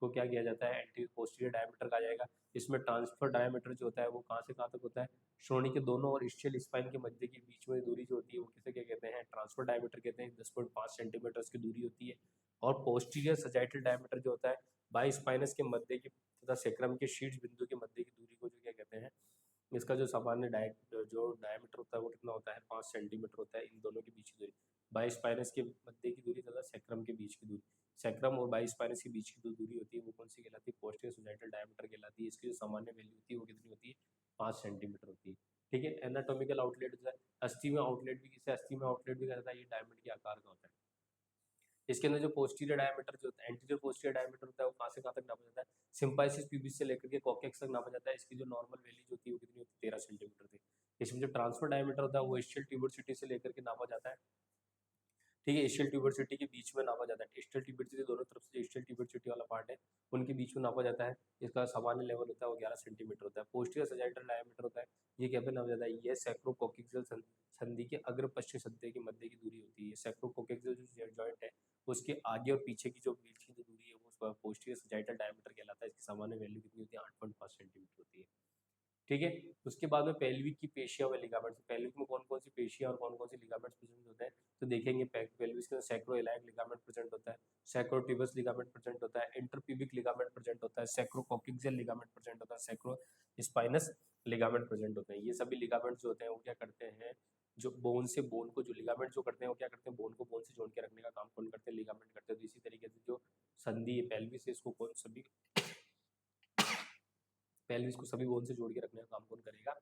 को क्या किया जाता है? एंटीरियर पोस्टीरियर डायमीटर कहा जाएगा। इसमें ट्रांसफर डायमीटर जो होता है वो कहाँ से कहाँ तक होता है? श्रोणि के दोनों और इस्चियल स्पाइन के मध्य के बीच में दूरी जो होती है वो किसे क्या कहते हैं? ट्रांसफर डायमीटर कहते हैं। 10.5 सेंटीमीटर की दूरी होती है। और पोस्टीरियर सजाइटल डायमीटर जो होता है बाई स्पाइनस के मध्य की तथा सेक्रम के शीर्ष बिंदु के मध्य की दूरी को जो क्या कहते हैं? इसका जो सामान्य डायमीटर होता है वो कितना होता है? 5 सेंटीमीटर होता है। इन दोनों के बीच की दूरी बाई स्पाइनस के मध्य की दूरी तथा सेक्रम के बीच की दूरी, सेक्रम और बाई स्पाइनस के बीच की जो दूरी होती है वो कौन सी कहलाती है? पोस्टीरियर सजाइटल डायमीटर कहलाती है। इसकी जो सामान्य वैल्यू होती है वो कितनी होती है? 5 सेंटीमीटर होती है। ठीक है, एनाटॉमिकल आउटलेट जो है अस्थि में आउटलेट भी, किसे अस्थि में आउटलेट भी कहता है? ये डायमंड के आकार का होता है। इसके अंदर जो पोस्टीरियर डायमीटर जो होता है, एंटीरियर पोस्टीरियर डायमीटर होता है वो कहाँ से कहाँ तक नापा जाता है? सिम्पाइसिस प्यूबिस से लेकर के कॉकेक्स तक नापा जाता है। इसकी जो नॉर्मल वैल्यू जो होती है वो कितनी होती है? 13 सेंटीमीटर थी। इसमें जो ट्रांसफर डायमीटर होता है वो इस्चियल ट्यूबरसिटी से लेकर के नापा जाता है। ठीक है, इस्चियल ट्यूबरसिटी के बीच में नापा जाता है। इस्चियल ट्यूबरसिटी दोनों तरफ से, इस्चियल ट्यूबरसिटी वाला पार्ट है उनके बीच में नापा जाता है। इसका सामान्य लेवल होता है वो 11 सेंटीमीटर होता है। पोस्टीरियर सजाइटल डायमीटर होता है, ये क्या पे नापा जाता है? ये सैक्रोकोक्सियल संधि के अग्र पश्चिम सतह के मध्य की दूरी होती है। सैक्रोकोक्सियल जो जॉइंट है उसके आगे और पीछे की जो बीच की जो दूरी है वो पोस्टीरियर सजाइटल डायमीटर कहलाता है। इसकी सामान्य वैल्यू कितनी होती है? 8.5 सेंटीमीटर होती है। ठीक है, उसके बाद में पेल्विक की पेशियां व लिगामेंट्स। पेल्विक में कौन कौन सी पेशियां और कौन कौन सी लिगामेंट्स प्रेजेंट होते हैं? तो देखेंगे पेल्विस के अंदर सैक्रोइलाइक लिगामेंट प्रेजेंट होता है, सैक्रोटिबस लिगामेंट प्रेजेंट होता है, इंटरप्यूबिक लिगामेंट प्रेजेंट होता है, सैक्रोकोक्सियल लिगामेंट प्रेजेंट होता है, सैक्रोस्पाइनस लिगामेंट प्रेजेंट होते हैं। ये सभी लिगामेंट्स जो होते हैं वो क्या करते हैं? जो बोन से बोन को, जो लिगामेंट जो करते हैं वो क्या करते हैं? बोन को बोन से जोड़ के रखने का काम कौन करते हैं? लिगामेंट करते हैं। तो इसी तरीके से जो संधि है पेल्विस है इसको कौन सभी पेल्विस को सभी बोन से जोड़ के रखने का काम कौन करेगा?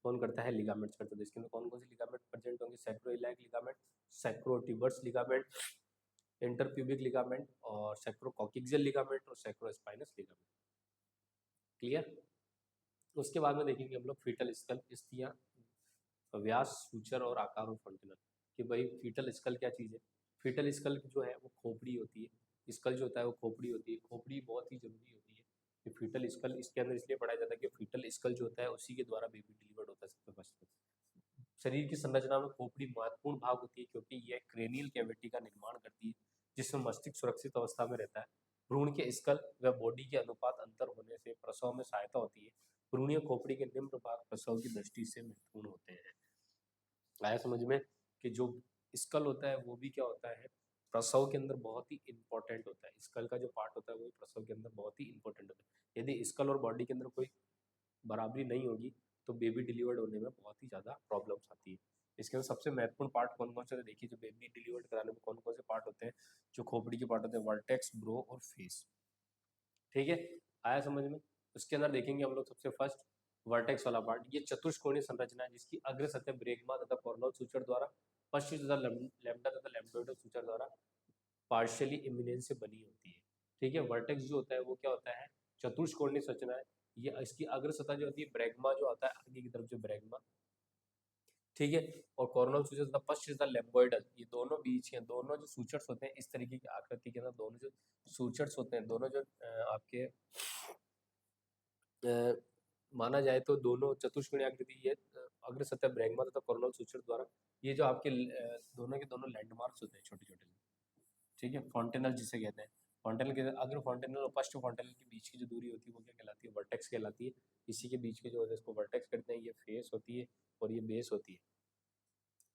कौन करता है? लिगामेंट्स करते हैं। तो इसके अंदर कौन कौन से लिगामेंट प्रेजेंट होंगे? सैक्रोइलाइक लिगामेंट, सैक्रोटिबर्स लिगामेंट, इंटरप्यूबिक लिगामेंट और सैक्रोकोक्सियल लिगामेंट और सैक्रोस्पाइनस लिगामेंट। क्लियर? उसके बाद में देखेंगे हम लोग फीटल स्कल, स्थियां, व्यास, सूचर और आकार और फंक्शनल। कि भाई फीटल स्कल क्या चीज़ है? फीटल स्कल जो है वो खोपड़ी होती है। स्कल जो होता है वो खोपड़ी होती है। खोपड़ी बहुत ही जरूरी होती है। कि फीटल स्कल इसके अंदर इसलिए पढ़ाया जाता है कि फीटल स्कल जो होता है उसी के द्वारा बेबी डिलीवर्ड होता है सबसे फर्स्ट। शरीर की संरचना में खोपड़ी महत्वपूर्ण भाग होती है क्योंकि यह क्रेनियल कैविटी का निर्माण करती है जिसमें मस्तिष्क सुरक्षित अवस्था में रहता है। भ्रूण के स्कल व बॉडी के अनुपात अंतर होने से प्रसव में सहायता होती है। भ्रूणीय खोपड़ी के निम्न भाग प्रसव की दृष्टि से महत्वपूर्ण होते हैं। आया समझ में? कि जो स्कल होता है वो भी क्या होता है? प्रसव के अंदर बहुत ही इंपॉर्टेंट होता है। स्कल का जो पार्ट होता है वो प्रसव के अंदर बहुत ही इंपॉर्टेंट होता है। यदि स्कल और बॉडी के अंदर कोई बराबरी नहीं होगी तो बेबी डिलीवर्ड होने में बहुत ही ज़्यादा प्रॉब्लम्स आती है। इसके अंदर सबसे महत्वपूर्ण पार्ट कौन कौन से हैं? देखिए, जो बेबी डिलीवर्ड कराने में कौन कौन से पार्ट होते हैं? जो खोपड़ी के पार्ट होते हैं, वर्टेक्स, ब्रो और फेस। ठीक है, आया समझ में? उसके अंदर देखेंगे हम लोग सबसे फर्स्ट वर्टेक्स वाला पार्ट। ये चतुष्कोणीय संरचना है जिसकी अग्र सतह ब्रेगमा तथा कॉर्नल सूचर द्वारा, पश्चिम तथा लैम्डा तथा लैम्डोइडल सूचर द्वारा पार्शियली इमिनेंस से बनी होती है। ठीक है, वर्टेक्स जो होता है वो क्या होता है? चतुष्कोणीय संरचना है। ये इसकी अग्र सतह जो होती है, ब्रेगमा जो आता है आगे की तरफ, जो ब्रेगमा, ठीक है, और कॉर्नल सूचर तथा पश्च तथा लैम्बोइडल, ये दोनों बीच के दोनों जो सूचर्स होते हैं इस तरीके की आकृति के अंदर, दोनों जो सूचर्स होते हैं, दोनों जो आपके माना जाए तो दोनों चतुष्कोणीय आकृति, ये अग्र सतह ब्रेगमा तथा कॉर्नल सूचर द्वारा, ये जो आपके दोनों के दोनों लैंडमार्क्स होते हैं छोटे छोटे, ठीक है, फॉन्टेनल जिसे कहते हैं। फॉन्टेनल के अग्र फॉन्टेनल और पश्च फॉन्टेनल के बीच की जो दूरी होती है वो क्या कहलाती है? वर्टेक्स कहलाती है। इसी के बीच के जो है इसको वर्टेक्स कहते हैं। ये फेस होती है और ये बेस होती है।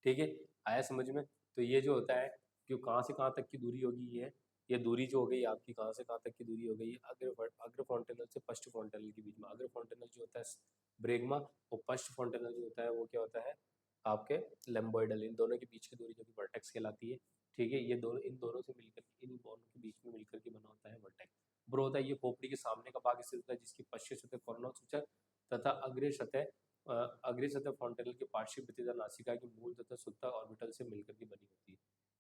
ठीक है, आया समझ में? तो ये जो होता है कि कहाँ से कहाँ तक की दूरी होगी, ये दूरी जो हो गई आपकी, कहाँ से कहाँ तक की दूरी हो गई, अग्र फॉन्टेनल से पश्च फॉन्टेनल के बीच में। अग्र फॉन्टेनल जो होता है ब्रेगमा, और पश्च फॉन्टेनल जो होता है वो क्या होता है आपके लेम्बोइडल। इन दोनों के बीच की दूरी जो कि वर्टेक्स कहलाती है। ठीक है, ये दोनों इन दोनों से मिलकर इन दोनों के बीच में मिलकर के बना होता है वर्टेक्स। ब्रो होता है ये खोपड़ी के सामने का भाग स्थित होता है, जिसकी पश्चिम सतह कोरोनल सूचक तथा अग्र सतह फॉन्टेनल के पार्श्व भित्तिदार नासिका की मूल तथा सुत्ता ऑर्बिटल से मिलकर के बनी होती है।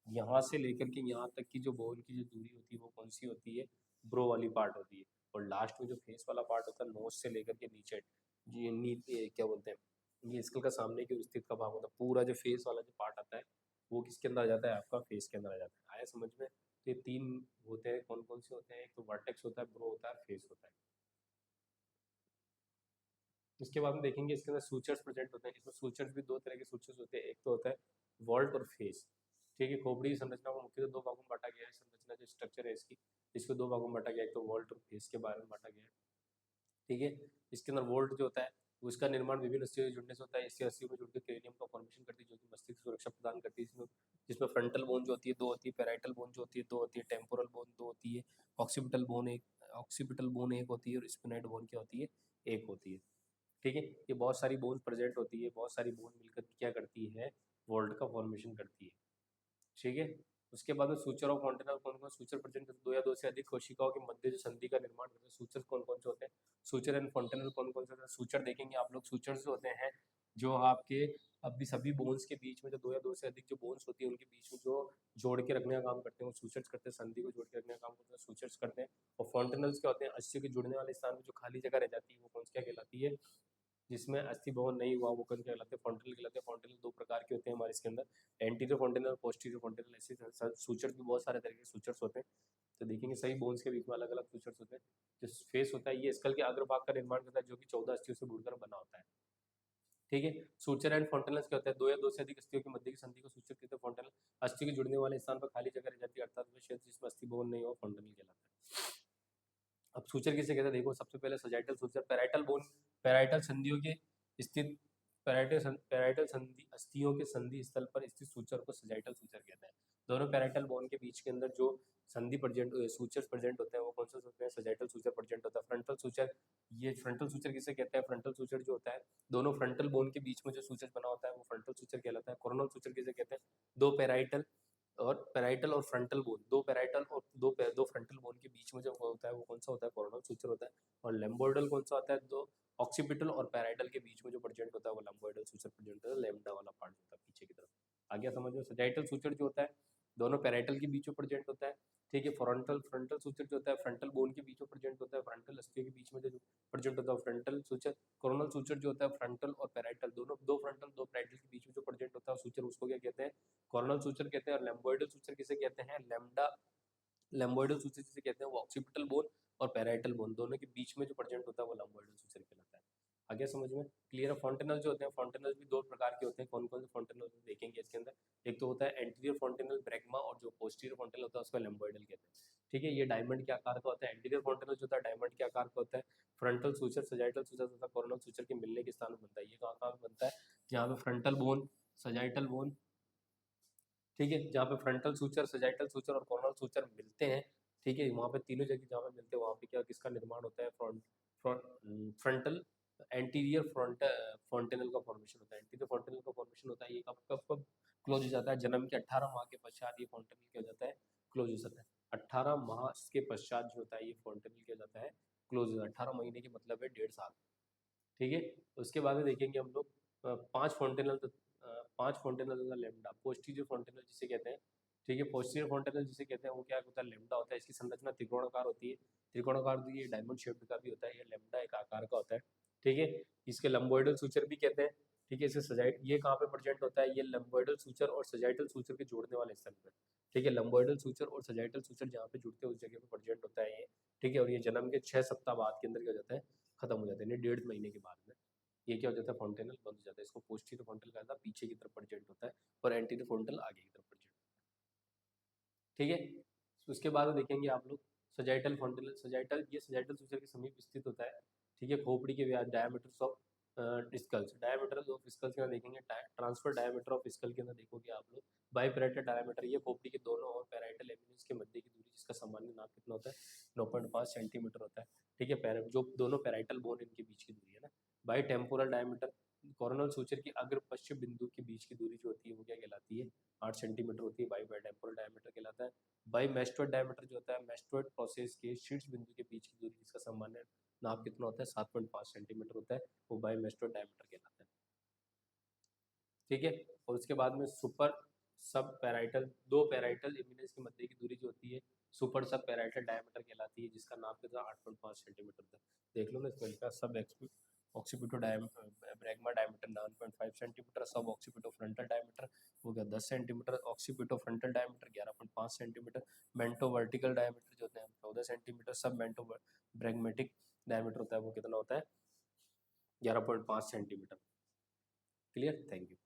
यहाँ से लेकर के यहाँ तक की जो बोन की जो दूरी होती है वो कौन सी होती है, ब्रो वाली पार्ट होती है। और लास्ट में जो फेस वाला पार्ट होता है नोज से लेकर के नीचे, ये नीचे क्या बोलते हैं, ये स्कल का सामने की स्थित का भाग होता है। पूरा जो फेस वाला जो पार्ट आता है वो किसके अंदर आ जाता है, आपका फेस के अंदर आ जाता है। आया समझ में? तो ये तीन होते हैं, कौन कौन से होते हैं, एक तो वर्टेक्स होता है, ब्रो होता है, फेस होता है। इसके बाद में देखेंगे इसके अंदर सूचर्स प्रेजेंट होते हैं। इसमें सूचर्स भी दो तरह के सूचर्स होते हैं, एक तो होता है वॉल्ट और फेस। ठीक है, खोपड़ी की संरचना को मुख्यतः दो भागों में बांटा गया है। संरचना जो स्ट्रक्चर है इसकी, इसको दो भागों में बांटा गया है, एक तो वॉल्ट और फेस के बारे में बांटा गया है। ठीक है, इसके अंदर वोल्ट जो होता है उसका निर्माण विभिन्न अस्थियों से जुड़ने से होता है। इससे अस्थियों में जुड़कर क्रेनियम का फॉर्मेशन करती है, जो कि मस्तिष्क सुरक्षा प्रदान करती है। इसमें जिसमें फ्रंटल बोन जो होती है दो होती है, पैराइटल बोन जो होती है दो होती है, टेम्पोरल बोन दो होती है, ऑक्सीपिटल बोन एक होती है, और स्पिनाइड बोन क्या होती है, एक होती है। ठीक है, ये बहुत सारी बोन प्रेजेंट होती है, बहुत सारी बोन मिलकर क्या करती है, वोल्ट का फॉर्मेशन करती है। ठीक है, उसके बाद में सूचर ऑफ फॉन्टेनल कौन कौन सूचर प्रेजेंट करते हैं, दो या दो से अधिक कोशिकाओं के मध्य जो संधि का निर्माण करते हैं। सूचर कौन कौन से होते हैं, सूचर एंड फॉन्टेनल कौन कौन से होते हैं। सूचर देखेंगे आप लोग, सूचर जो होते हैं जो आपके अभी सभी बोन्स के बीच में जो दो या दो से अधिक जो बोन्स होती है उनके बीच में जो जोड़ के रखने का काम करते हैं वो सूचर्स करते हैं, संधि को जोड़ के रखने का काम करते हैं सूचर्स करते हैं। और फॉन्टेनल्स क्या होते हैं, अस्थियों के जुड़ने वाले स्थान में जो खाली जगह रह जाती है वो कौन सी क्या कहलाती है, जिसमें अस्थि भवन नहीं हुआ वो कौन कहलाते हैं, फॉन्टेनल कहलाते हैं। फॉन्टेनल दो प्रकार के होते हैं हमारे इसके अंदर, एंटीरियर फॉन्टेनल और पोस्टीरियर फॉन्टेनल। ऐसे सूचर्स भी बहुत सारे तरह के सूचर्स होते हैं। तो देखेंगे सही बोन्स के बीच में अलग अलग सूचर्स होते हैं। जो फेस होता है ये स्कल के अग्रभाग का निर्माण करता है, जो कि 14 अस्थियों से जुड़कर बना होता है। ठीक है, सूचर एंड फॉन्टेनल्स क्या होता है, दो या दो से अधिक अस्थियों की मध्य की संधि को सूचर कहते हैं। फॉन्टेनल अस्थियों के जुड़ने वाले स्थान पर खाली जगह रह जाती है, अर्थात वह क्षेत्र जिसमें अस्थि भवन नहीं हो फॉन्टेनल कहलाता है। अब सूचर किसे कहते हैं, देखो सबसे पहले sagittal suture, parietal bone, parietal संधियों के स्थित पैराइटल संधि अस्थियों के संधि स्थल पर स्थित सूचर को सजाइटल सूचर कहते हैं। दोनों पैराइटल बोन के बीच के अंदर जो संधि प्रेजेंट सूचर्स प्रेजेंट होते हैं वो कौन से होते हैं, सजाइटल सूचर प्रेजेंट होता है। फ्रंटल सूचर, ये फ्रंटल सूचर किसे कहते हैं, फ्रंटल सूचर जो होता है दोनों फ्रंटल बोन के बीच में जो सूचर बना होता है वो फ्रंटल सूचर कहलाता है। कोरोनल सूचर किसे कहते हैं, दो पैराइटल और फ्रंटल बोन, दो पैराइटल और दो फ्रंटल बोन के बीच में जो होता है वो कौन सा होता है, कोरोनल सूचर होता है। और लेम्बोइडल कौन सा होता है, दो ऑक्सीपिटल और पैराइटल के बीच में जो प्रेजेंट होता है वो लंबोइडल सूचर प्रेजेंट होता है, लेम्डा वाला पार्ट होता है पीछे की तरफ। आगे समझ में, सजाइटल सूचर जो होता है दोनों पैराइटल के बीच में प्रेजेंट होता है। ठीक है, फ्रंटल सूचर जो होता है फ्रंटल बोन के बीच में प्रेजेंट होता है, फ्रंटल अस्थियों के बीच में जो प्रेजेंट होता है फ्रंटल सूचर। कोरोनल सूचर जो होता है फ्रंटल और पैराइटल दोनों, दो फ्रंटल दो पैराइटल के बीच में जो प्रेजेंट होता है सूचर, उसको क्या कहते हैं, कोरोनल सूचर कहते हैं। और लेम्बोइडल सूचर किसे कहते हैं, लेम्बोइडल सूचर जिसे कहते हैं वो ऑक्सीपिटल बोन और पैराइटल बोन दोनों के बीच में जो प्रेजेंट होता है वो लेम्बोइडल सूचर कहलाता है। आगे समझ में क्लियर है। फॉन्टेनल जो होते हैं, फॉन्टेनल भी दो प्रकार के होते हैं, कौन कौन से फॉन्टेनल देखेंगे इसके अंदर। एक तो होता है एंटीरियर फॉन्टेनल ब्रैगमा, और जो पोस्टीरियर फॉन्टेनल होता है उसको लेम्बोइडल कहते हैं। ठीक है, ये डायमंड के आकार का होता है। एंटीरियर फॉन्टेनल जो होता है डायमंड के आकार का होता है। फ्रंटल सूचर सजाइटल सूचर तथा कोरोनल सूचर के मिलने के स्थान में बनता है। ये कहाँ कहाँ बनता है, जहाँ पे फ्रंटल बोन, सजाइटल बोन, ठीक है, जहाँ पे फ्रंटल सूचर सजाइटल सूचर और कोरोनल सूचर मिलते हैं। ठीक है, वहाँ पे तीनों जगह जहाँ पे मिलते हैं वहाँ पे क्या किसका निर्माण होता है, फ्रंटल एंटीरियर फॉन्टेनल का फॉर्मेशन होता है। एंटीरियर फॉन्टेनल का फॉर्मेशन होता है, ये कब कब कब क्लोज हो जाता है, जन्म के 18 माह के पश्चात ये फॉन्टेनल क्या हो जाता है, क्लोज हो जाता है। 18 माह के पश्चात जो होता है ये फॉन्टेनल क्या हो जाता है, क्लोज हो जाता है। 18 महीने के मतलब है 1.5 साल। ठीक है, उसके बाद में देखेंगे हम लोग पांच फॉन्टेनल, पांच फॉन्टेनल का लेमडा, पोस्टीरियर फॉन्टेनल जिसे कहते हैं। ठीक है, पोस्टीरियर फॉन्टेनल जिसे कहते हैं वो क्या होता है, लेमडा होता है। इसकी संरचना त्रिकोणाकार होती है, त्रिकोणाकार होती है, डायमंड शेप्ड का भी होता है, ये लेमडा एक आकार का होता है। ठीक है, इसके लंबोइडल सूचर भी कहते हैं। ठीक है, इसे सजाइट ये कहाँ पे प्रेजेंट होता है, ये लंबोइडल सूचर और सजाइटल सूचर के जोड़ने वाले स्थल पर। ठीक है, लंबोइडल सूचर और सजाइटल सूचर जहाँ पे जुड़ते हैं उस जगह पे प्रेजेंट होता है ये। ठीक है, और ये जन्म के 6 सप्ताह बाद के अंदर क्या हो जाता है, खत्म हो जाता है, 1.5 महीने के बाद में ये क्या हो जाता है, फॉन्टेनल बंद हो जाता है। इसको पोस्टीरियर फॉन्टेनल कहा जाता है, पीछे की तरफ प्रेजेंट होता है, और एंटीरियर फॉन्टेनल आगे की तरफ प्रेजेंट होता है। ठीक है, उसके बाद देखेंगे आप लोग सजाइटल फॉन्टेनल, सजाइटल ये सजाइटल सूचर के समीप स्थित होता है। ठीक है, खोपड़ी के व्यास diameters of skulls, diameter of skulls के अंदर देखेंगे, ट्रांसफर डायमीटर ऑफ स्कल के अंदर देखोगे आप लोग बाई पैराइटल डायमीटर, ये खोपड़ी के दोनों और पैराइटल एमिनेंस के मध्य की दूरी जिसका सामान्य नाप कितना होता है 9.5 सेंटीमीटर होता है। ठीक है, जो दोनों पैराइटल बोन इनके बीच की दूरी है ना। By temporal diameter, coronal suture की अग्र पश्चिम बिंदु के बीच की दूरी जो होती है वो क्या कहलाती है 8 सेंटीमीटर होती है, बाई टेम्पोरल डायमीटर कहलाता है। बाई मेस्टोइड डायमीटर जो होता है मेस्टोइड प्रोसेस के शीर्ष बिंदु के बीच की दूरी जिसका सामान्य नाप कितना होता है 7.5 सेंटीमीटर होता है, वो बाई मेस्टोइड डायमीटर कहलाता है। ठीक है, और उसके बाद में सुपर सब पैराइटल, दो पैराइटल इमिनेंस के मध्य की दूरी जो होती है सुपर सब पैराइटल डायमीटर कहलाती है, जिसका नाप कितना 8.5 सेंटीमीटर था। देख लो ना इसमें लिखा sub occipito bregma diameter 9.5 centimetre, sub occipito frontal diameter हो गया 10 centimetre, occipito frontal diameter 11.5 centimetre, mento vertical diameter जो होते हैं 14 सेंटीमीटर, सब मेंटो ब्रैगमेटिक डायमीटर होता है वो कितना होता है 11.5 सेंटीमीटर। Clear, thank you.